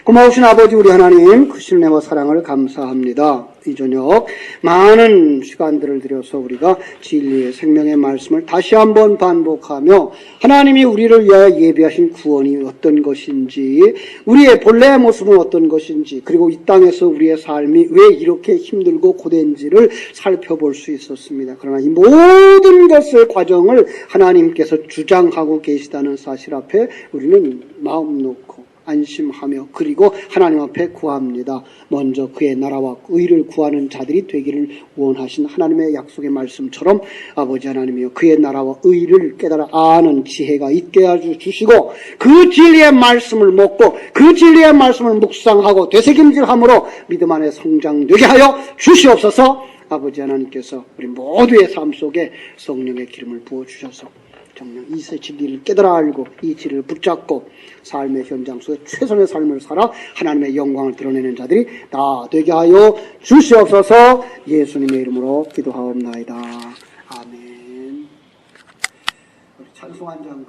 A: 고마우신 아버지 우리 하나님, 그 신뢰와 사랑을 감사합니다. 이 저녁 많은 시간들을 들여서 우리가 진리의 생명의 말씀을 다시 한번 반복하며 하나님이 우리를 위하여 예비하신 구원이 어떤 것인지, 우리의 본래의 모습은 어떤 것인지, 그리고 이 땅에서 우리의 삶이 왜 이렇게 힘들고 고된지를 살펴볼 수 있었습니다. 그러나 이 모든 것의 과정을 하나님께서 주장하고 계시다는 사실 앞에 우리는 마음 놓고 안심하며 그리고 하나님 앞에 구합니다. 먼저 그의 나라와 의를 구하는 자들이 되기를 원하신 하나님의 약속의 말씀처럼 아버지 하나님이여, 그의 나라와 의를 깨달아 아는 지혜가 있게 해주시고 그 진리의 말씀을 먹고 그 진리의 말씀을 묵상하고 되새김질함으로 믿음 안에 성장되게 하여 주시옵소서. 아버지 하나님께서 우리 모두의 삶 속에 성령의 기름을 부어주셔서 정녕 이 진리를 깨달아 알고 이 진리를 붙잡고 삶의 현장 속에 최선의 삶을 살아 하나님의 영광을 드러내는 자들이 다 되게 하여 주시옵소서. 예수님의 이름으로 기도하옵나이다. 아멘. 우리 찬송 한 장